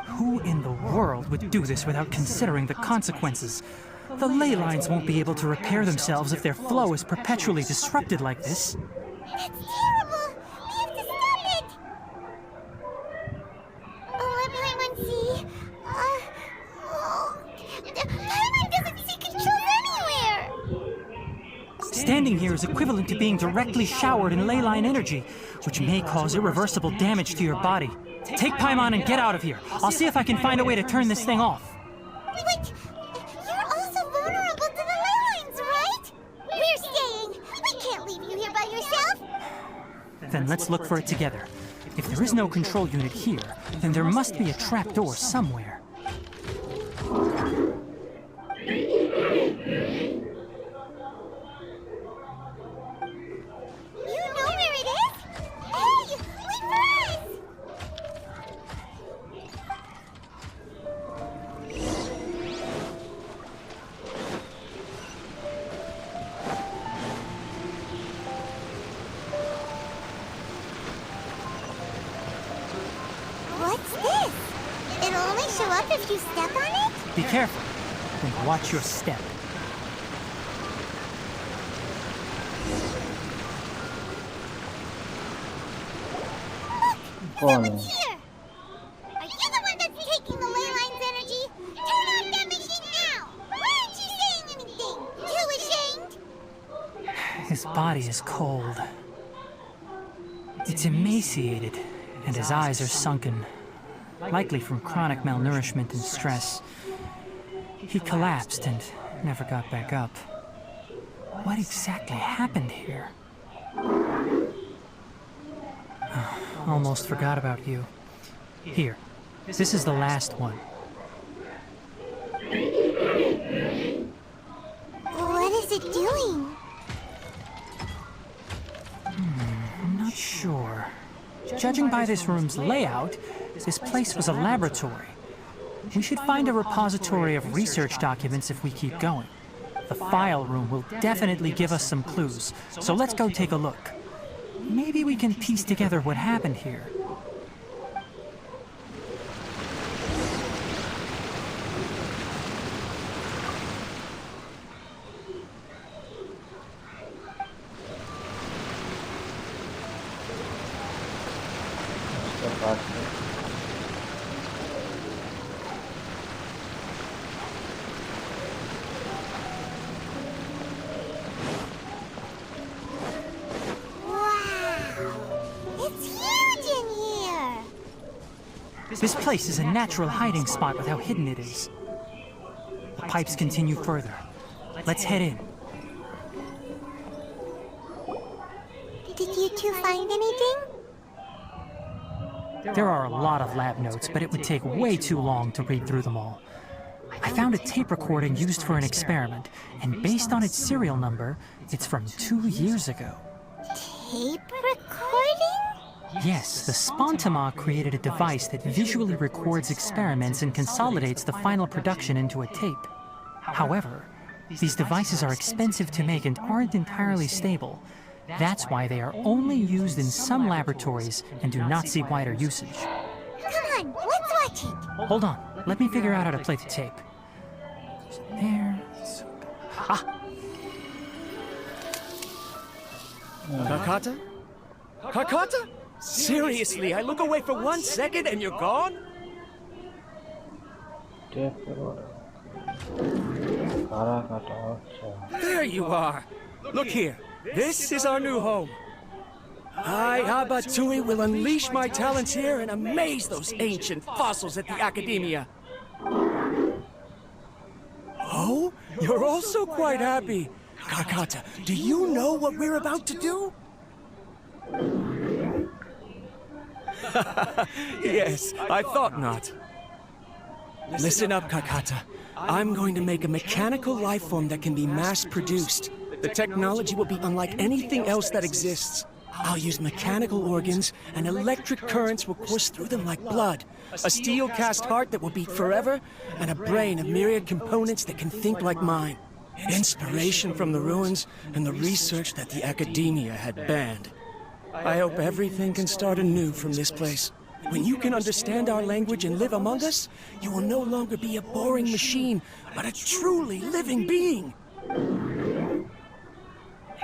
Who in the world would do this without considering the consequences? The ley lines won't be able to repair themselves if their flow is perpetually disrupted like this. That's terrible! We have to stop it! Oh, Paimon, see? Paimon doesn't see controls anywhere! Standing here is equivalent to being directly showered in leyline energy, which may cause irreversible damage to your body. Take Paimon and get out of here. I'll see if I can find a way to turn this thing off. Wait! You're also vulnerable to the ley lines, right? We're staying! We can't leave you here by yourself! Then let's look for it together. If there is no control unit here, then there must be a trapdoor somewhere. You know where it is? Hey! Wait for us! What's this? It'll only show up if you step on it? Be careful, and watch your step. Someone's here! Are you the one that's taking the ley line's energy? Turn on that machine now! Why aren't you saying anything? Too ashamed? His body is cold. It's emaciated, and his eyes are sunken, likely from chronic malnourishment and stress. He collapsed and never got back up. What exactly happened here? Almost forgot about you. Here, this is the last one. What is it doing? I'm not sure. Judging by this room's layout, this place was a laboratory. We should find a repository of research documents if we keep going. The file room will definitely give us some clues, so let's go take a look. Maybe we can piece together what happened here. This place is a natural hiding spot with how hidden it is. The pipes continue further. Let's head in. Did you two find anything? There are a lot of lab notes, but it would take way too long to read through them all. I found a tape recording used for an experiment, and based on its serial number, it's from 2 years ago. Tape recording? Yes, the Spontima created a device that visually records experiments and consolidates the final production into a tape. However, these devices are expensive to make and aren't entirely stable. That's why they are only used in some laboratories and do not see wider usage. Come on, let's watch it. Hold on, let me figure out how to play the tape. There. Ha! Kakata? Kakata? Seriously, I look away for 1 second and you're gone? There you are. Look here. This is our new home. I, Abatui, will unleash my talents here and amaze those ancient fossils at the Academia. Oh, you're also quite happy. Kakata, do you know what we're about to do? Yes, I thought not. Listen up, Kakata. I'm going to make a mechanical life form that can be mass-produced. The technology will be unlike anything else that exists. I'll use mechanical organs, and electric currents will course through them like blood. A steel-cast heart that will beat forever, and a brain of myriad components that can think like mine. Inspiration from the ruins and the research that the Academia had banned. I hope everything can start anew from this place. When you can understand our language and live among us, you will no longer be a boring machine, but a truly living being.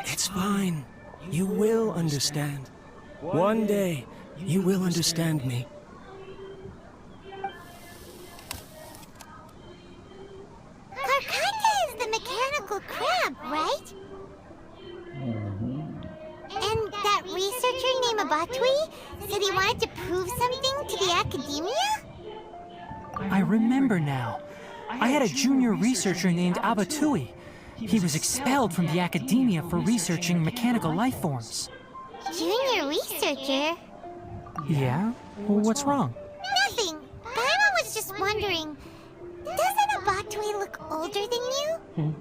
It's fine. You will understand. One day, you will understand me. Karkata is the mechanical crab, right? And that researcher named Abatui said he wanted to prove something to the Academia? I remember now. I had a junior researcher named Abatui. He was expelled from the Academia for researching mechanical life forms. Junior researcher? Yeah? What's wrong? Nothing. Paimon was just wondering, doesn't Abatui look older than you?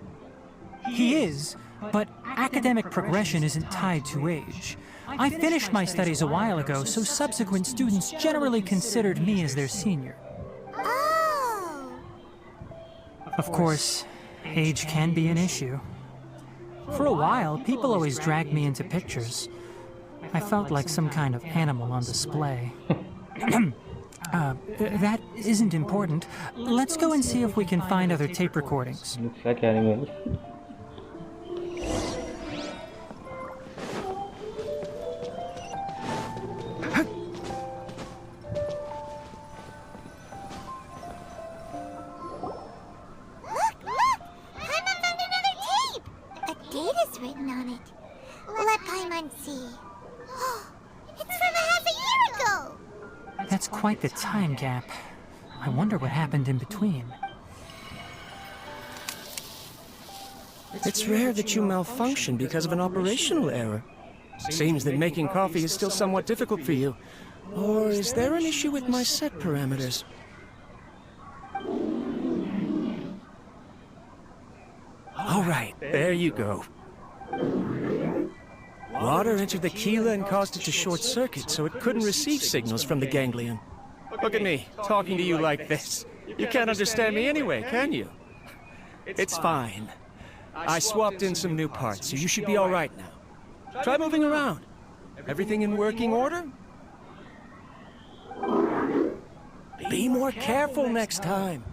He is, but academic progression isn't tied to age. I finished my studies a while ago, so subsequent students generally considered me as their senior. Oh. Of course, age can be an issue. For a while, people always dragged me into pictures. I felt like some kind of animal on display. That isn't important. Let's go and see if we can find other tape recordings. Looks like animal. Written on it. Let Paimon see. It's from half a year ago! That's quite the time gap. I wonder what happened in between. It's rare that you malfunction because of an operational error. Seems that making coffee is still somewhat difficult for you. Or is there an issue with my set parameters? All right, there you go. Water entered the Keela and caused it to short-circuit, so it couldn't receive signals from the ganglion. Look at me, talking to you like this. You can't understand me anyway, can you? It's fine. I swapped in some new parts, so you should be all right now. Try moving around. Everything in working order? Be more careful next time.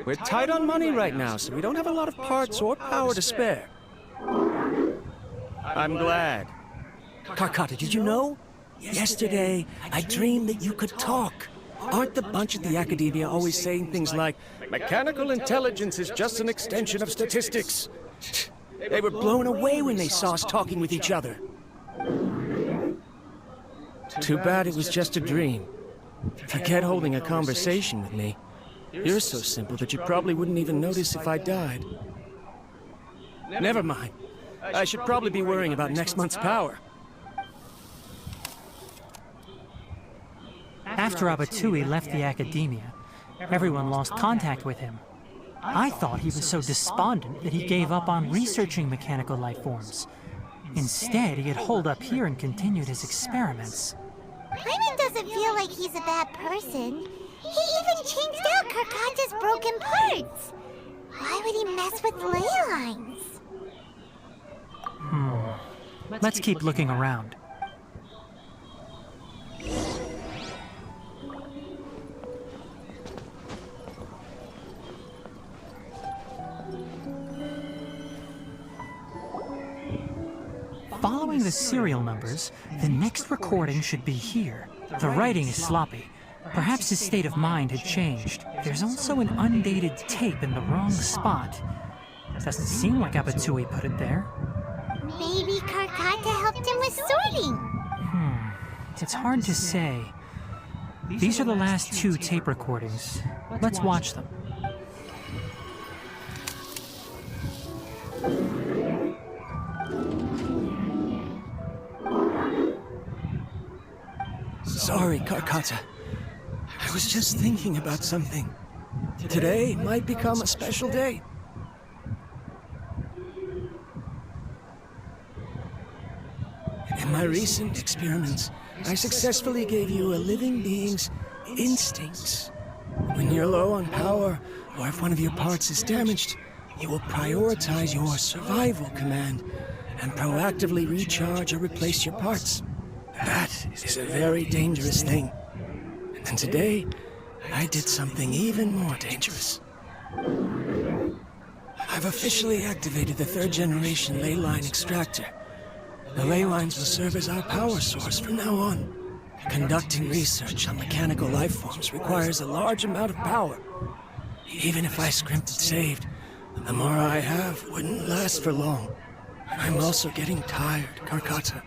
We're tight on money right now, so we don't have a lot of parts or power to spare. I'm glad. Karkata, did you know? Yesterday, I dreamed that you could talk. Aren't the bunch at the Academia always saying things like, mechanical intelligence is just an extension of statistics? They were blown away when they saw us talking with each other. Too bad it was just a dream. Forget holding a conversation with me. You're so simple that you probably wouldn't even notice if I died. Never mind. I should probably be worrying about next month's power. After Abatui left the Academia, everyone lost contact with him. I thought he was so despondent that he gave up on researching mechanical life forms. Instead, he had holed up here and continued his experiments. Paimon doesn't feel like he's a bad person. He even changed out Karkata's broken parts. Why would he mess with ley lines? Let's keep looking around. Following the serial numbers, the next recording should be here. The writing is sloppy. Perhaps his state of mind had changed. There's also an undated tape in the wrong spot. Doesn't seem like Abatui put it there. Maybe Karkata helped him with sorting. It's hard to say. These are the last 2 tape recordings. Let's watch them. Sorry, Karkata. I was just thinking about something. Today might become a special day. In my recent experiments, I successfully gave you a living being's instincts. When you're low on power, or if one of your parts is damaged, you will prioritize your survival command and proactively recharge or replace your parts. That is a very dangerous thing. And today, I did something even more dangerous. I've officially activated the 3rd generation ley line extractor. The ley lines will serve as our power source from now on. Conducting research on mechanical life forms requires a large amount of power. Even if I scrimped and saved, the more I have wouldn't last for long. I'm also getting tired, Karkata.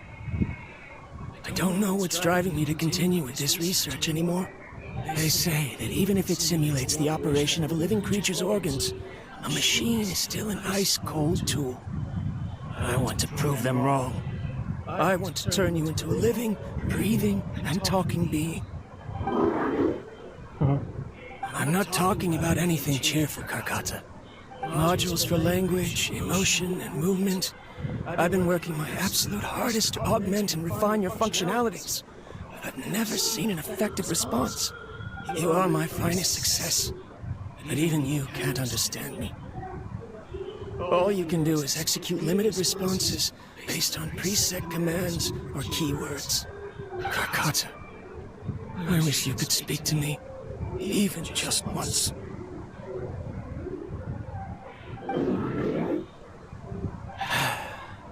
I don't know what's driving me to continue with this research anymore. They say that even if it simulates the operation of a living creature's organs, a machine is still an ice-cold tool. I want to prove them wrong. I want to turn you into a living, breathing, and talking being. I'm not talking about anything cheerful, Karkata. Modules for language, emotion, and movement. I've been working my absolute hardest to augment and refine your functionalities, but I've never seen an effective response. You are my finest success, but even you can't understand me. All you can do is execute limited responses based on preset commands or keywords. Karkata, I wish you could speak to me, even just once.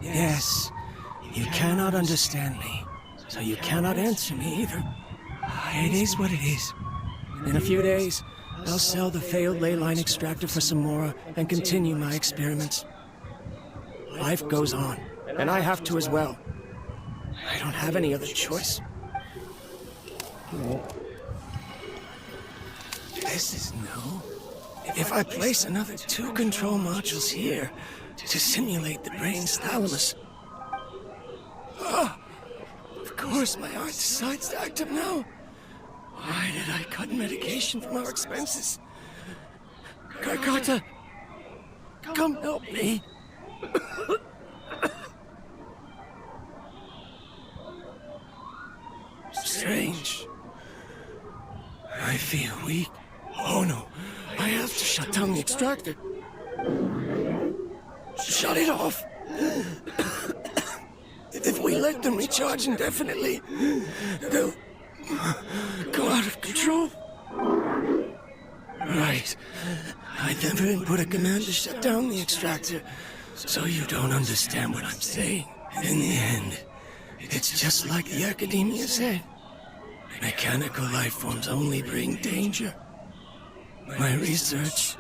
Yes, you cannot understand me, so you cannot answer me either. It is what it is. In a few days, I'll sell the failed ley line extractor for some more and continue my experiments. Life goes on, and I have to as well. I don't have any other choice. This is new. If I place another 2 control modules here to simulate the brain's thalamus. Of course my heart decides to act up now. Why did I cut medication from our expenses? Karkata, come help me. Strange. I feel weak. Oh no, I have to shut down the extractor. Shut it off. If we let them recharge indefinitely, they'll go out of control. Right. I never input a command to shut down the extractor, so you don't understand what I'm saying. In the end, it's just like the academia said. Mechanical life forms only bring danger. My research...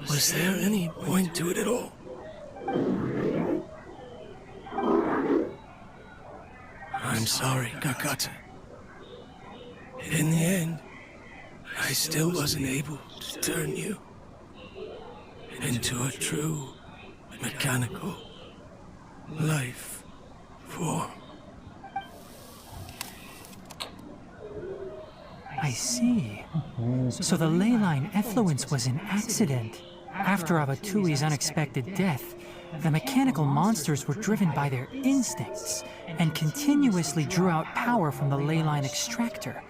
Was there any point to it at all? I'm sorry, Karkata. In the end, I still wasn't able to turn you into a true mechanical life form. I see. So the ley line effluence was an accident. After Abatui's unexpected death, the mechanical monsters were driven by their instincts and continuously drew out power from the ley line extractor.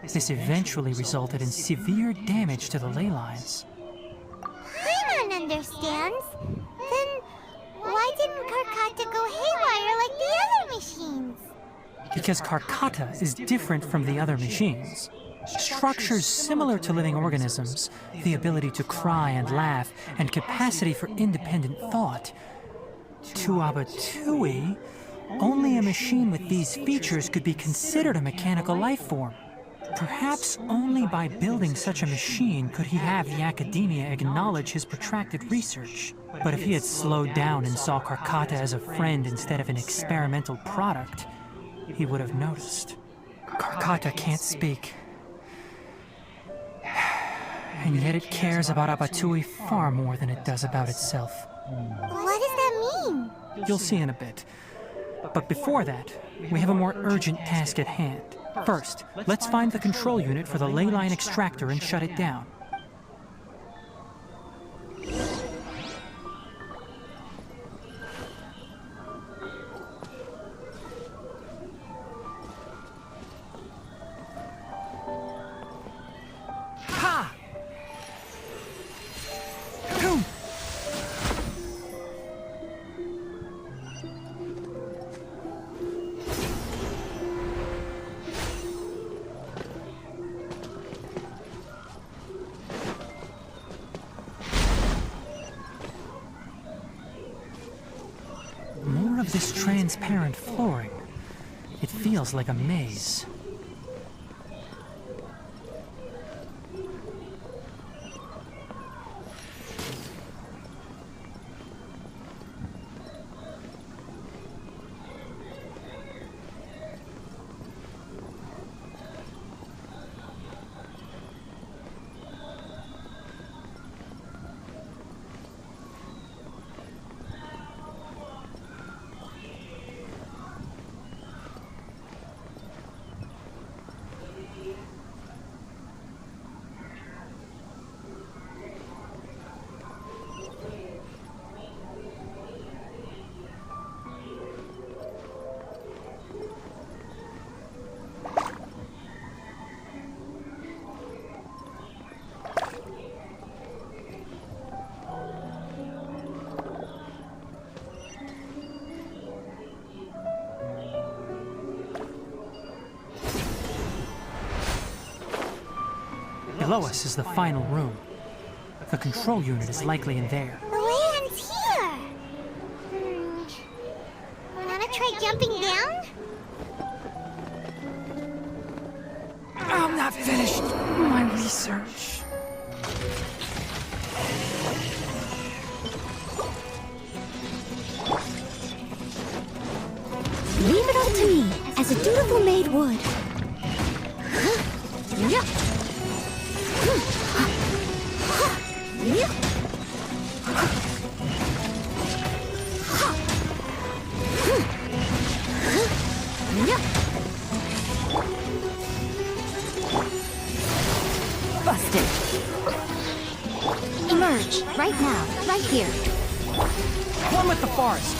This eventually resulted in severe damage to the ley lines. Paimon understands. Then why didn't Karkata go haywire like the other machines? Because Karkata is different from the other machines. Structures similar to living organisms, the ability to cry and laugh, and capacity for independent thought. To Abatui, only a machine with these features could be considered a mechanical life form. Perhaps only by building such a machine could he have the academia acknowledge his protracted research. But if he had slowed down and saw Karkata as a friend instead of an experimental product, he would have noticed. Karkata can't speak. And yet it cares about Abatui far more than it does about itself. What does that mean? You'll see in a bit. But before that, we have a more urgent task at hand. First, let's find the control unit for the ley line extractor and shut it down. Ha! Boom! More of this transparent flooring. It feels like a maze. Below us is the final room. The control unit is likely in there. The land's here! Wanna try jumping down? I'm not finished my research. Leave it up to me, as a dutiful maid would. Busted. Emerge, right now, right here. One with the forest.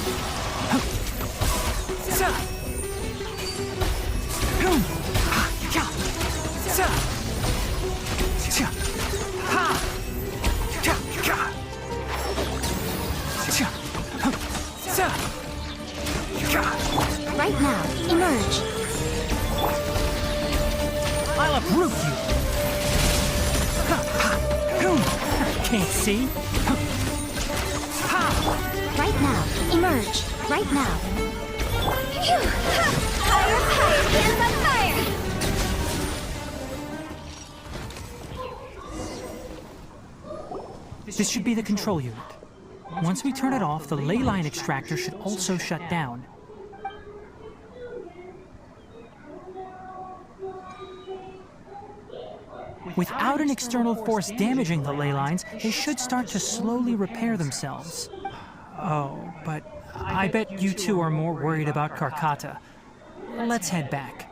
Right now, emerge. I'll uproot you. Can't see. Right now, emerge. Right now. Higher, hands on fire! This should be the control unit. Once we turn it off, the ley line extractor should also shut down. Without an external force damaging the ley lines, they should start to slowly repair themselves. Oh, but I bet you two are more worried about Karkata. Let's head back.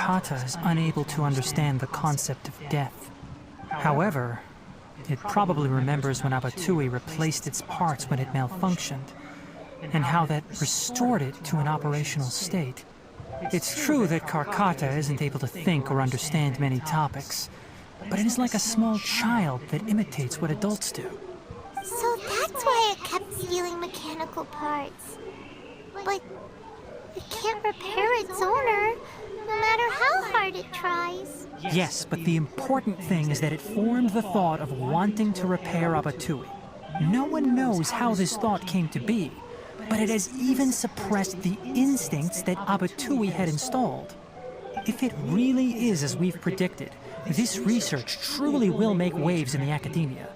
Karkata is unable to understand the concept of death. However, it probably remembers when Abatui replaced its parts when it malfunctioned, and how that restored it to an operational state. It's true that Karkata isn't able to think or understand many topics, but it is like a small child that imitates what adults do. So that's why it kept stealing mechanical parts. But it can't repair its owner, no matter how hard it tries. Yes, but the important thing is that it formed the thought of wanting to repair Abatui. No one knows how this thought came to be, but it has even suppressed the instincts that Abatui had installed. If it really is as we've predicted, this research truly will make waves in the academia.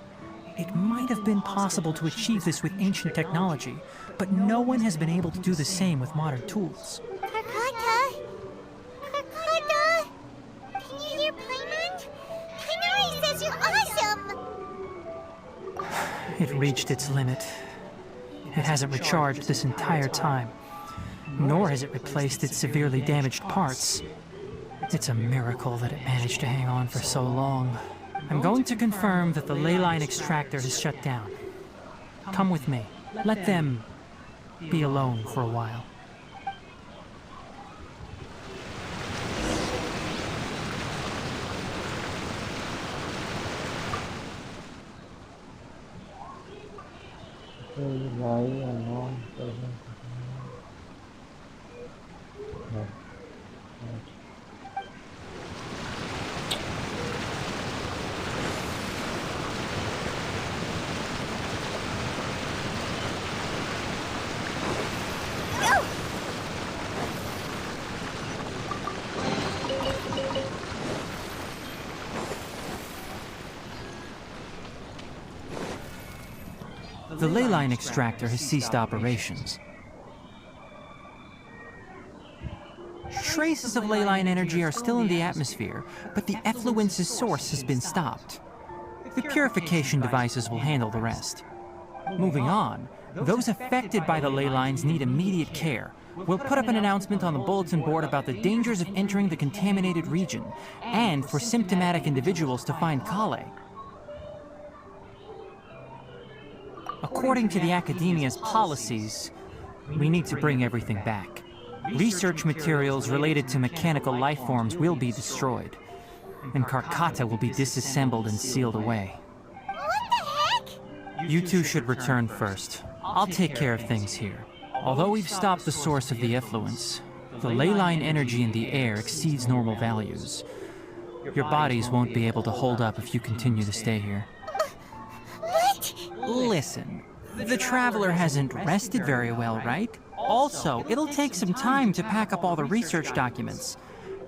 It might have been possible to achieve this with ancient technology, but no one has been able to do the same with modern tools. Karkata? Karkata? Can you hear Paimon? Tighnari says you're awesome! It reached its limit. It hasn't recharged this entire time, nor has it replaced its severely damaged parts. It's a miracle that it managed to hang on for so long. I'm going to confirm that the ley line extractor has shut down. Come with me. Let them be alone for a while. The ley line extractor has ceased operations. Traces of ley line energy are still in the atmosphere, but the effluence's source has been stopped. The purification devices will handle the rest. Moving on, those affected by the ley lines need immediate care. We'll put up an announcement on the bulletin board about the dangers of entering the contaminated region, and for symptomatic individuals to find Kale. According to the Academia's policies, we need to bring everything back. Research materials related to mechanical life forms will be destroyed, and Karkata will be disassembled and sealed away. What the heck? You two should return first. I'll take care of things here. Although we've stopped the source of the effluence, the ley line energy in the air exceeds normal values. Your bodies won't be able to hold up if you continue to stay here. What? Listen, the Traveler hasn't rested very well, right? Also, it'll take some time to pack up all the research documents.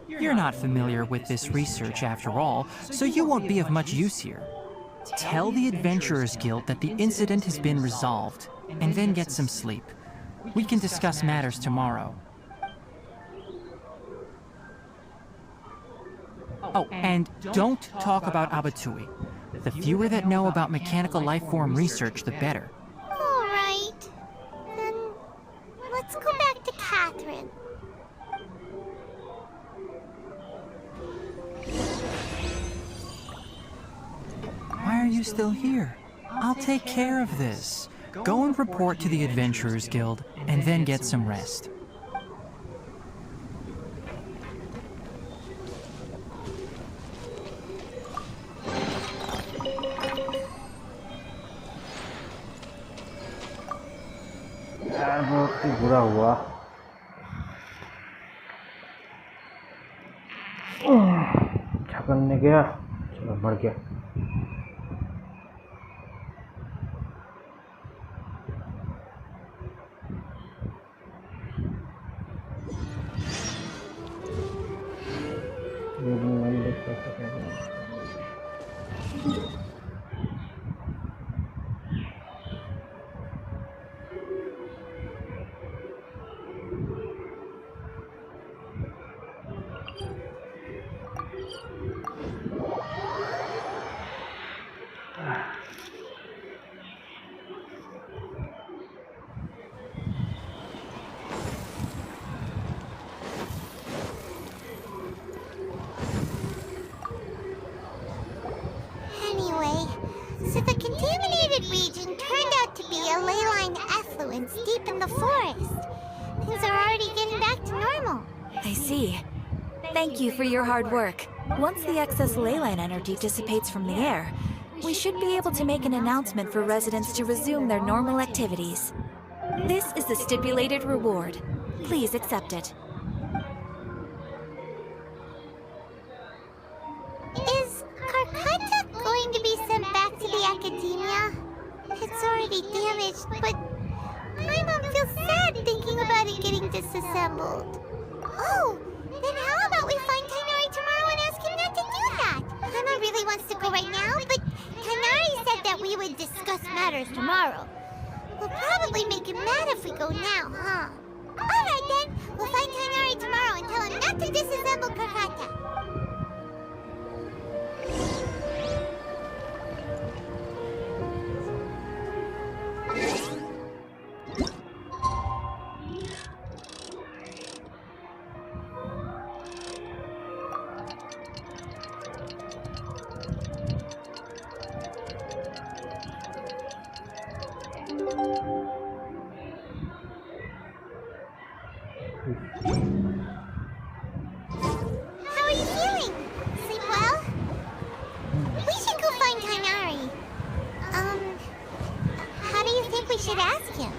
You're not familiar with this research after all, so you won't be of much use here. Tell the Adventurers Guild that the incident has been resolved, and then get some sleep. We can discuss matters tomorrow. Oh, and don't talk about Abatui. The fewer that know about mechanical life form research, the better. All right. Then let's go back to Catherine. Why are you still here? I'll take care of this. Go and report to the Adventurers Guild, and then get some rest. यार बहुत ही बुरा हुआ। छकने गया, चलो मर गया। I see. Thank you for your hard work. Once the excess leyline energy dissipates from the air, we should be able to make an announcement for residents to resume their normal activities. This is the stipulated reward. Please accept it. Is Karkata going to be sent back to the academia? It's already damaged, but my mom feels sad thinking about it getting disassembled. Oh, then how about we find Tighnari tomorrow and ask him not to do that? Mama really wants to go right now, but Tighnari said that we would discuss matters tomorrow. We'll probably make him mad if we go now, huh? Alright then, we'll find Tighnari tomorrow and tell him not to disassemble Karkata. How are you feeling? Sleep well? We should go find Tighnari. How do you think we should ask him?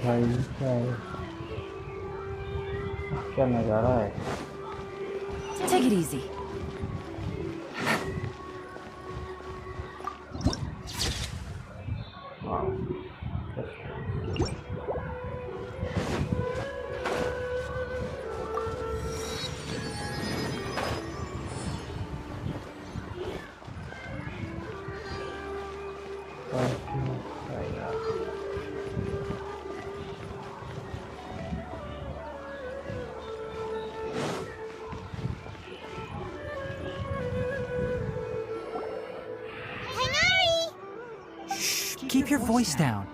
भाई क्या है क्या नज़ारा है Take it easy. Keep your voice down.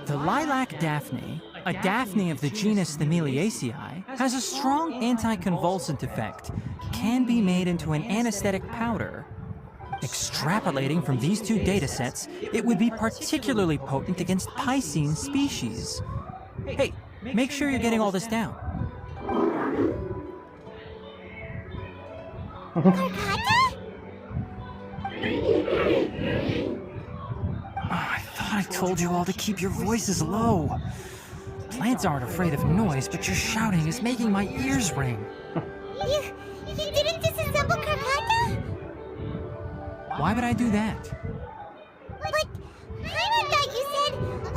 The lilac daphne, a daphne of the genus Thameliaceae, has a strong anti-convulsant effect. Can be made into an anesthetic powder. Extrapolating from these two datasets, it would be particularly potent against Piscine species. Hey, make sure you're getting all this down. I thought I told you all to keep your voices low. Plants aren't afraid of noise, but your shouting is making my ears ring. You didn't disassemble Karkata? Why would I do that? But I thought you said,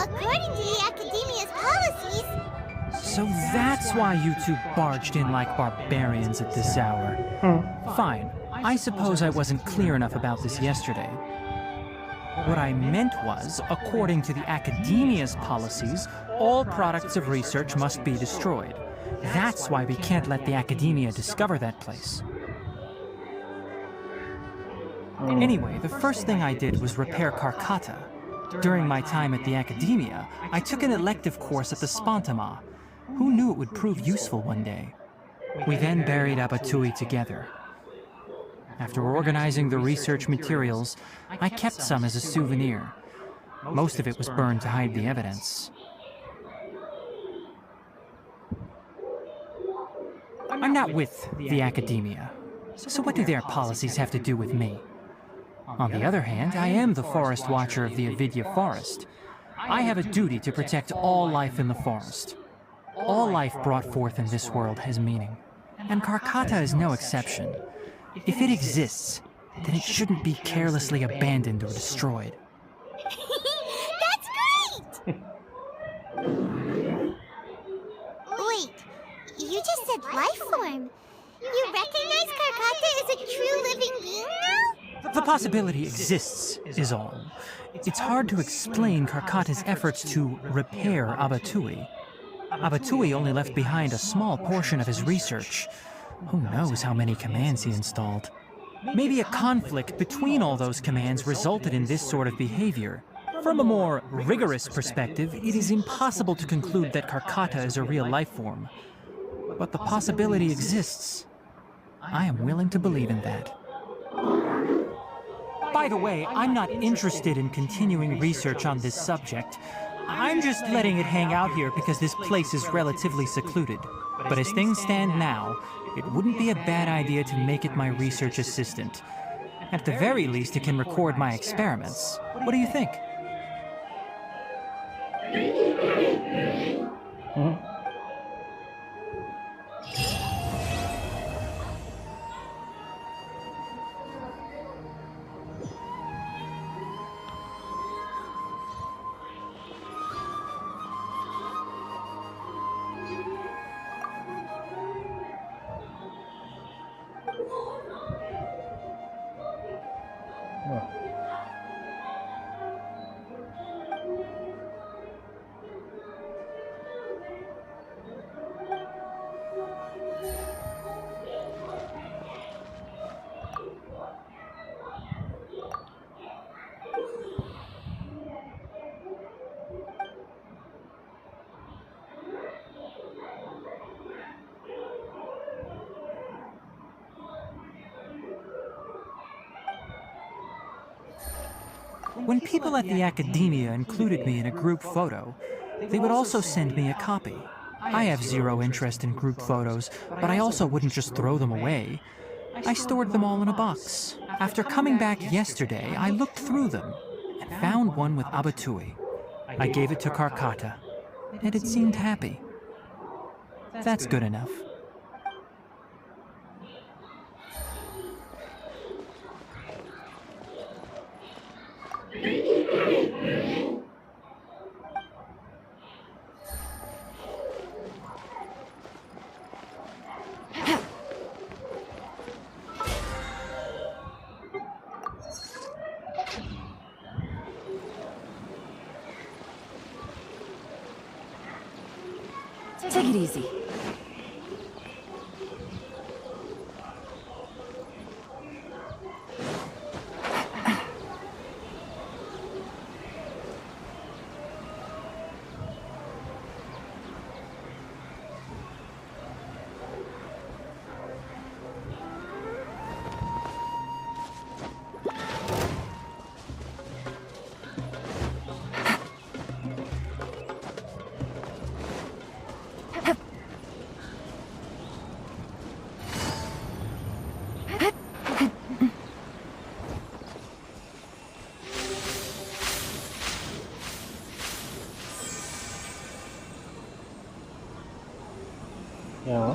according to the Academia's policies... So that's why you two barged in like barbarians at this hour. Fine. I suppose I wasn't clear enough about this yesterday. What I meant was, according to the Academia's policies, all products of research must be destroyed. That's why we can't let the Academia discover that place. Anyway, the first thing I did was repair Karkata. During my time at the Academia, I took an elective course at the Spantama. Who knew it would prove useful one day? We then buried Abatui together. After organizing the research materials, I kept some as a souvenir. Most of it was burned to hide the evidence. I'm not with the Academia, so what do their policies have to do with me? On the other hand, I am the Forest Watcher of the Avidya Forest. I have a duty to protect all life in the forest. All life brought forth in this world has meaning, and Karkata is no exception. If it exists, then it shouldn't be carelessly abandoned or destroyed. That's great! Wait, you just said life form. You recognize Karkata as a true living being now? The possibility exists, is all. It's hard to explain Karkata's efforts to repair Abatui. Abatui only left behind a small portion of his research. Who knows how many commands he installed? Maybe a conflict between all those commands resulted in this sort of behavior. From a more rigorous perspective, it is impossible to conclude that Karkata is a real life form. But the possibility exists. I am willing to believe in that. By the way, I'm not interested in continuing research on this subject. I'm just letting it hang out here because this place is relatively secluded. But as things stand now, it wouldn't be a bad idea to make it my research assistant. At the very least, it can record my experiments. What do you think? When people at the Academia included me in a group photo, they would also send me a copy. I have zero interest in group photos, but I also wouldn't just throw them away. I stored them all in a box. After coming back yesterday, I looked through them and found one with Abatui. I gave it to Karkata, and it seemed happy. That's good enough. Take it easy. Ya.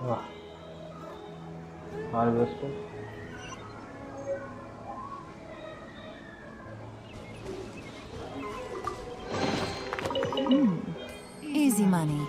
Wah, harvested. Easy money.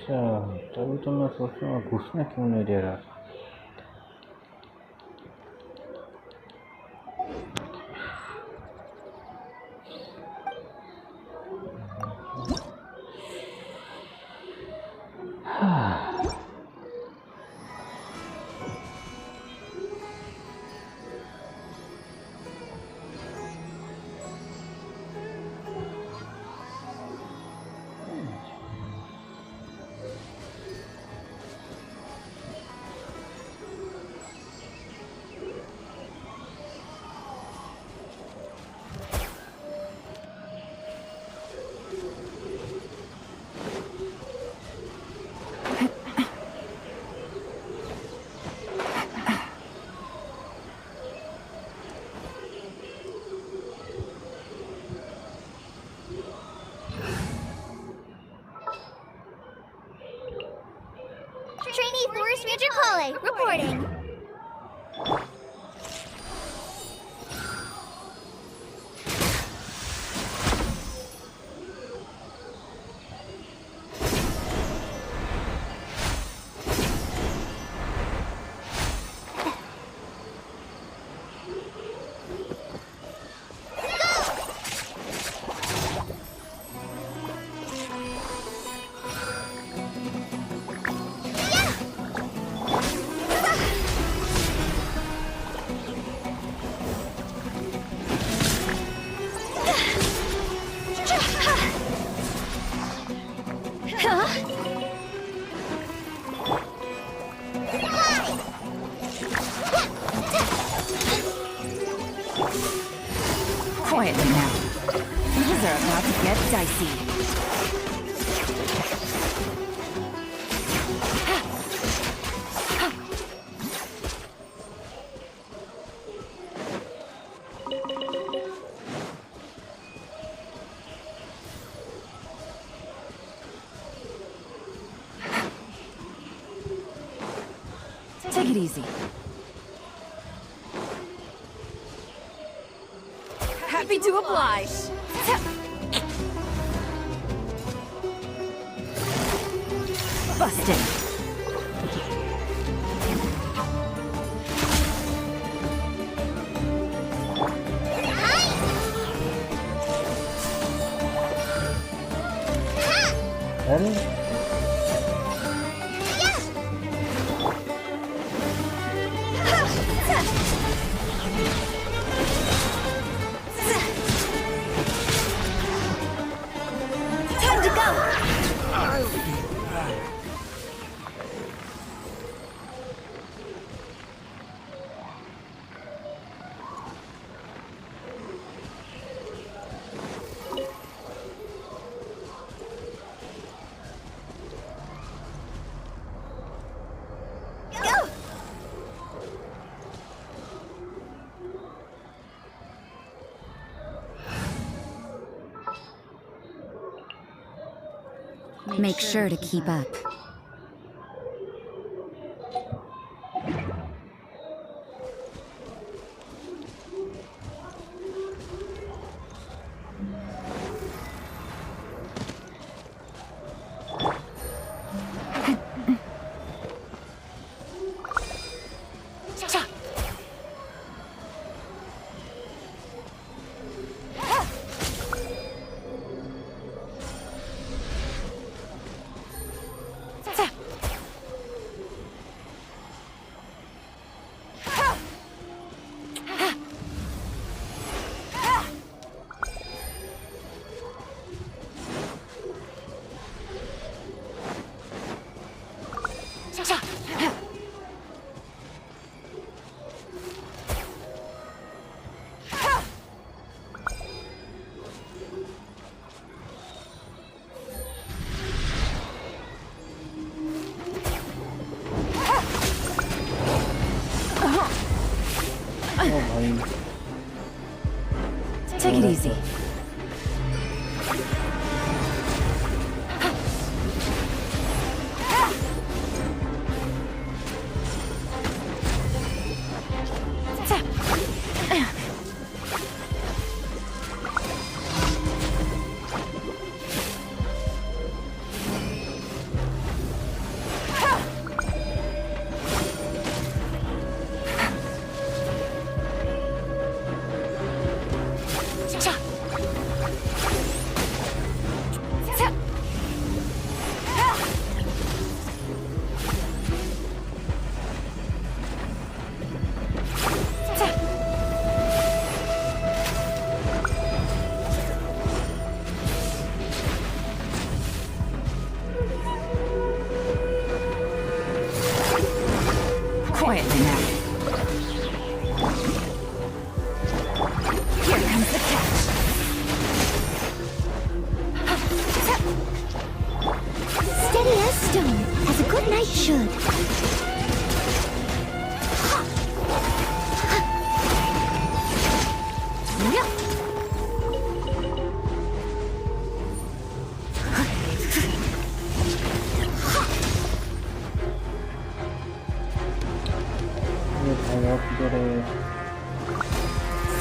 अच्छा, तभी तो मैं सोच रहा हूँ घुसने क्यों नहीं दे रहा था। Trainee Forest Ranger Kale, reporting. Quietly now. Things are about to get dicey. Take it easy. Happy to oblige. Busted. Time to go! Go! Make sure to keep up. Take it easy. Quietly now. Here comes the catch. Steady as stone, as a good knight should.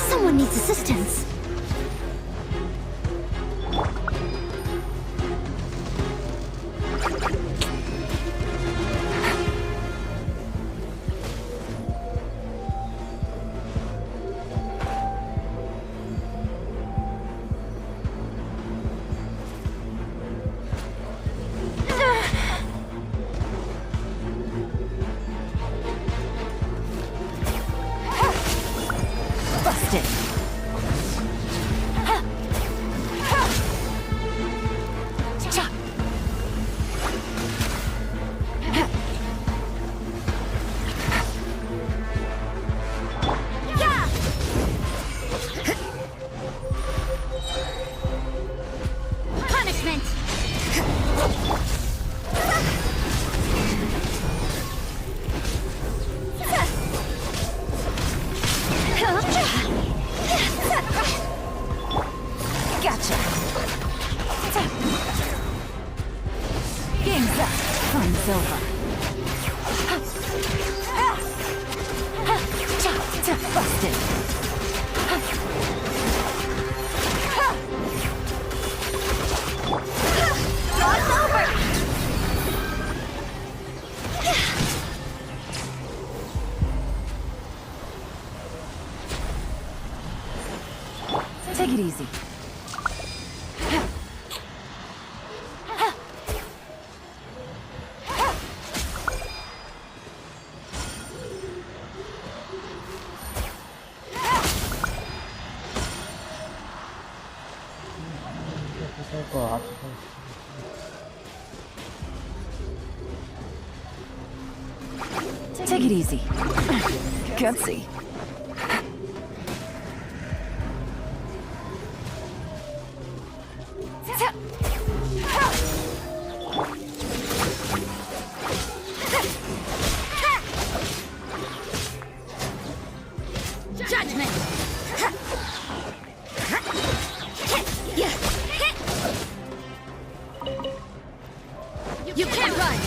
Someone needs assistance. Busted. Punishment! Gotcha. Game's up. Fun's over. Busted. It's over! Take it easy. Take it easy. Gutsy. Judgment! You can't run!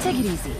Take it easy.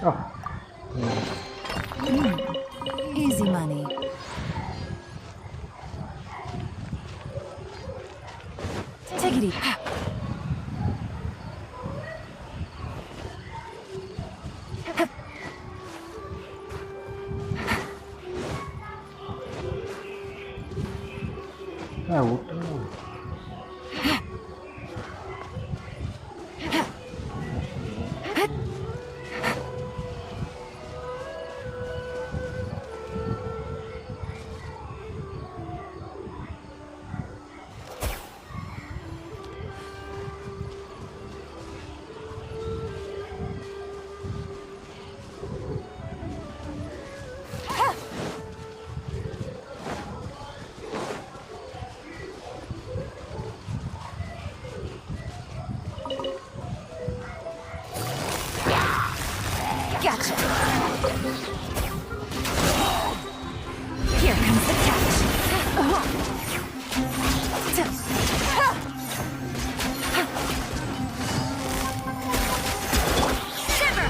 Oh. Easy money. Take it easy. Ya udah. Gotcha. Here comes the catch. Shiver.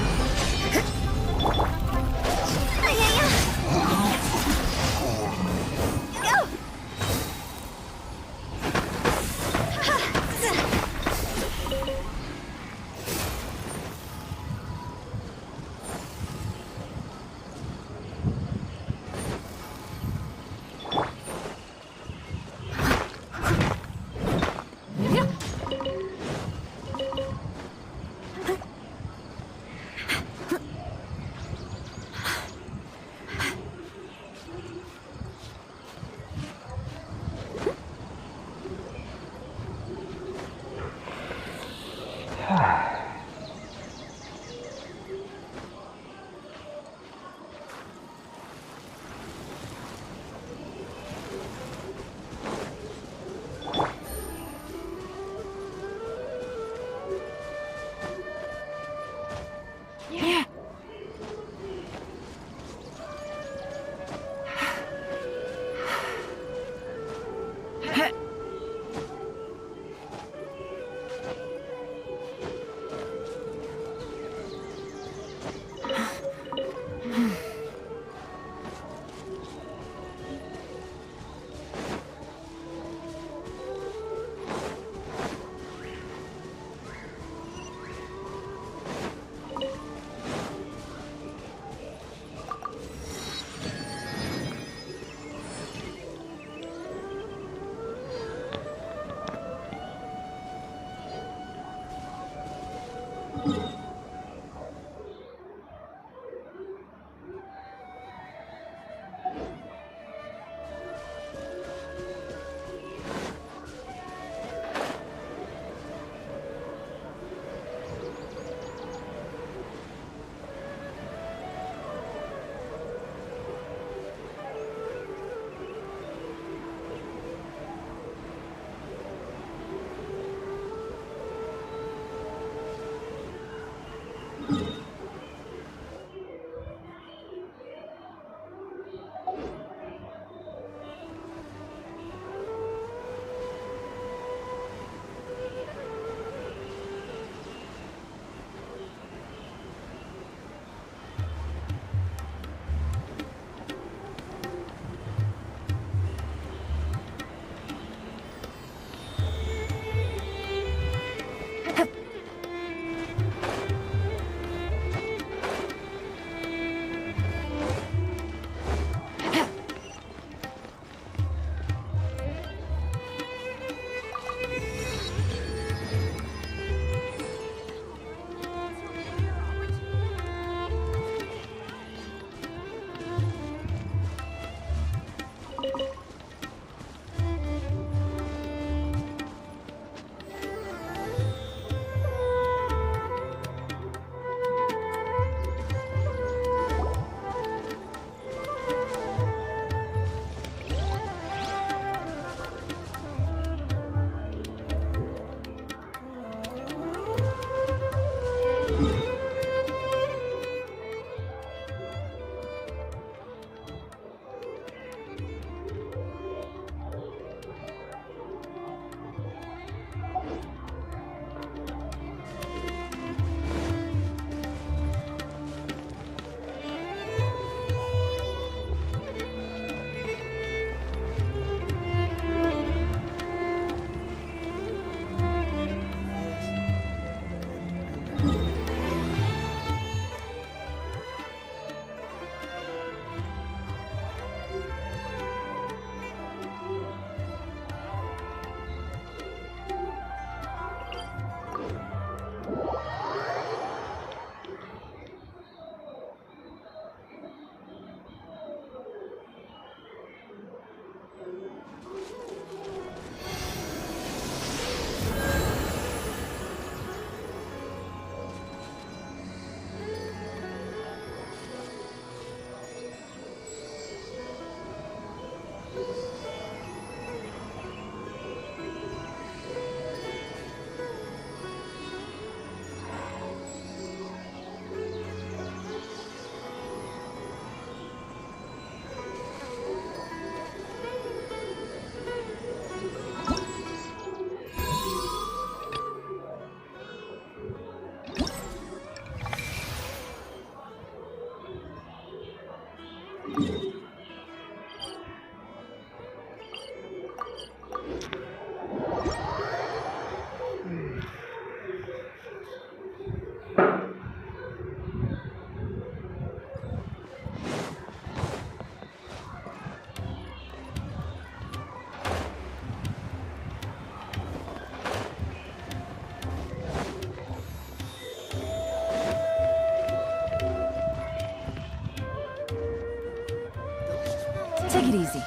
it easy.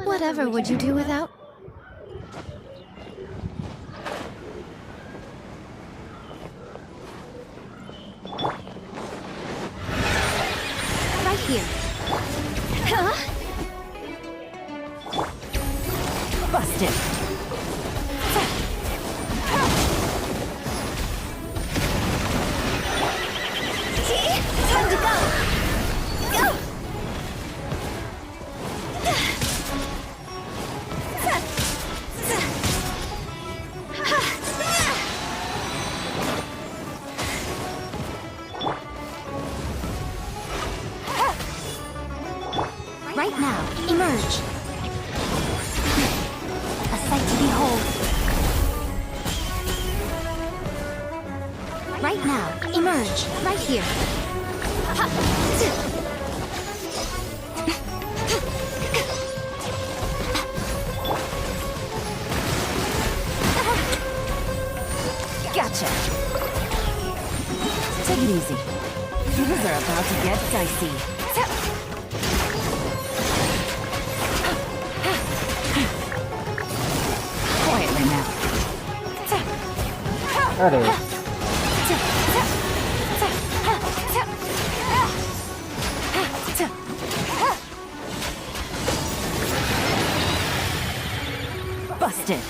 Whatever would you do without? Right here. Huh? Busted. Time to go. Go! Right now, emerge. A sight to behold. Right now, emerge. Right here. Gotcha. Take it easy. Things are about to get dicey. Quietly now. Aduh. Busted.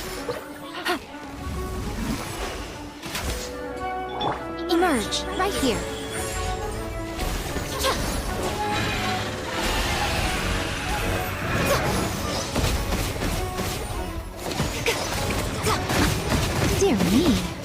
Emerge, right here. Dear me.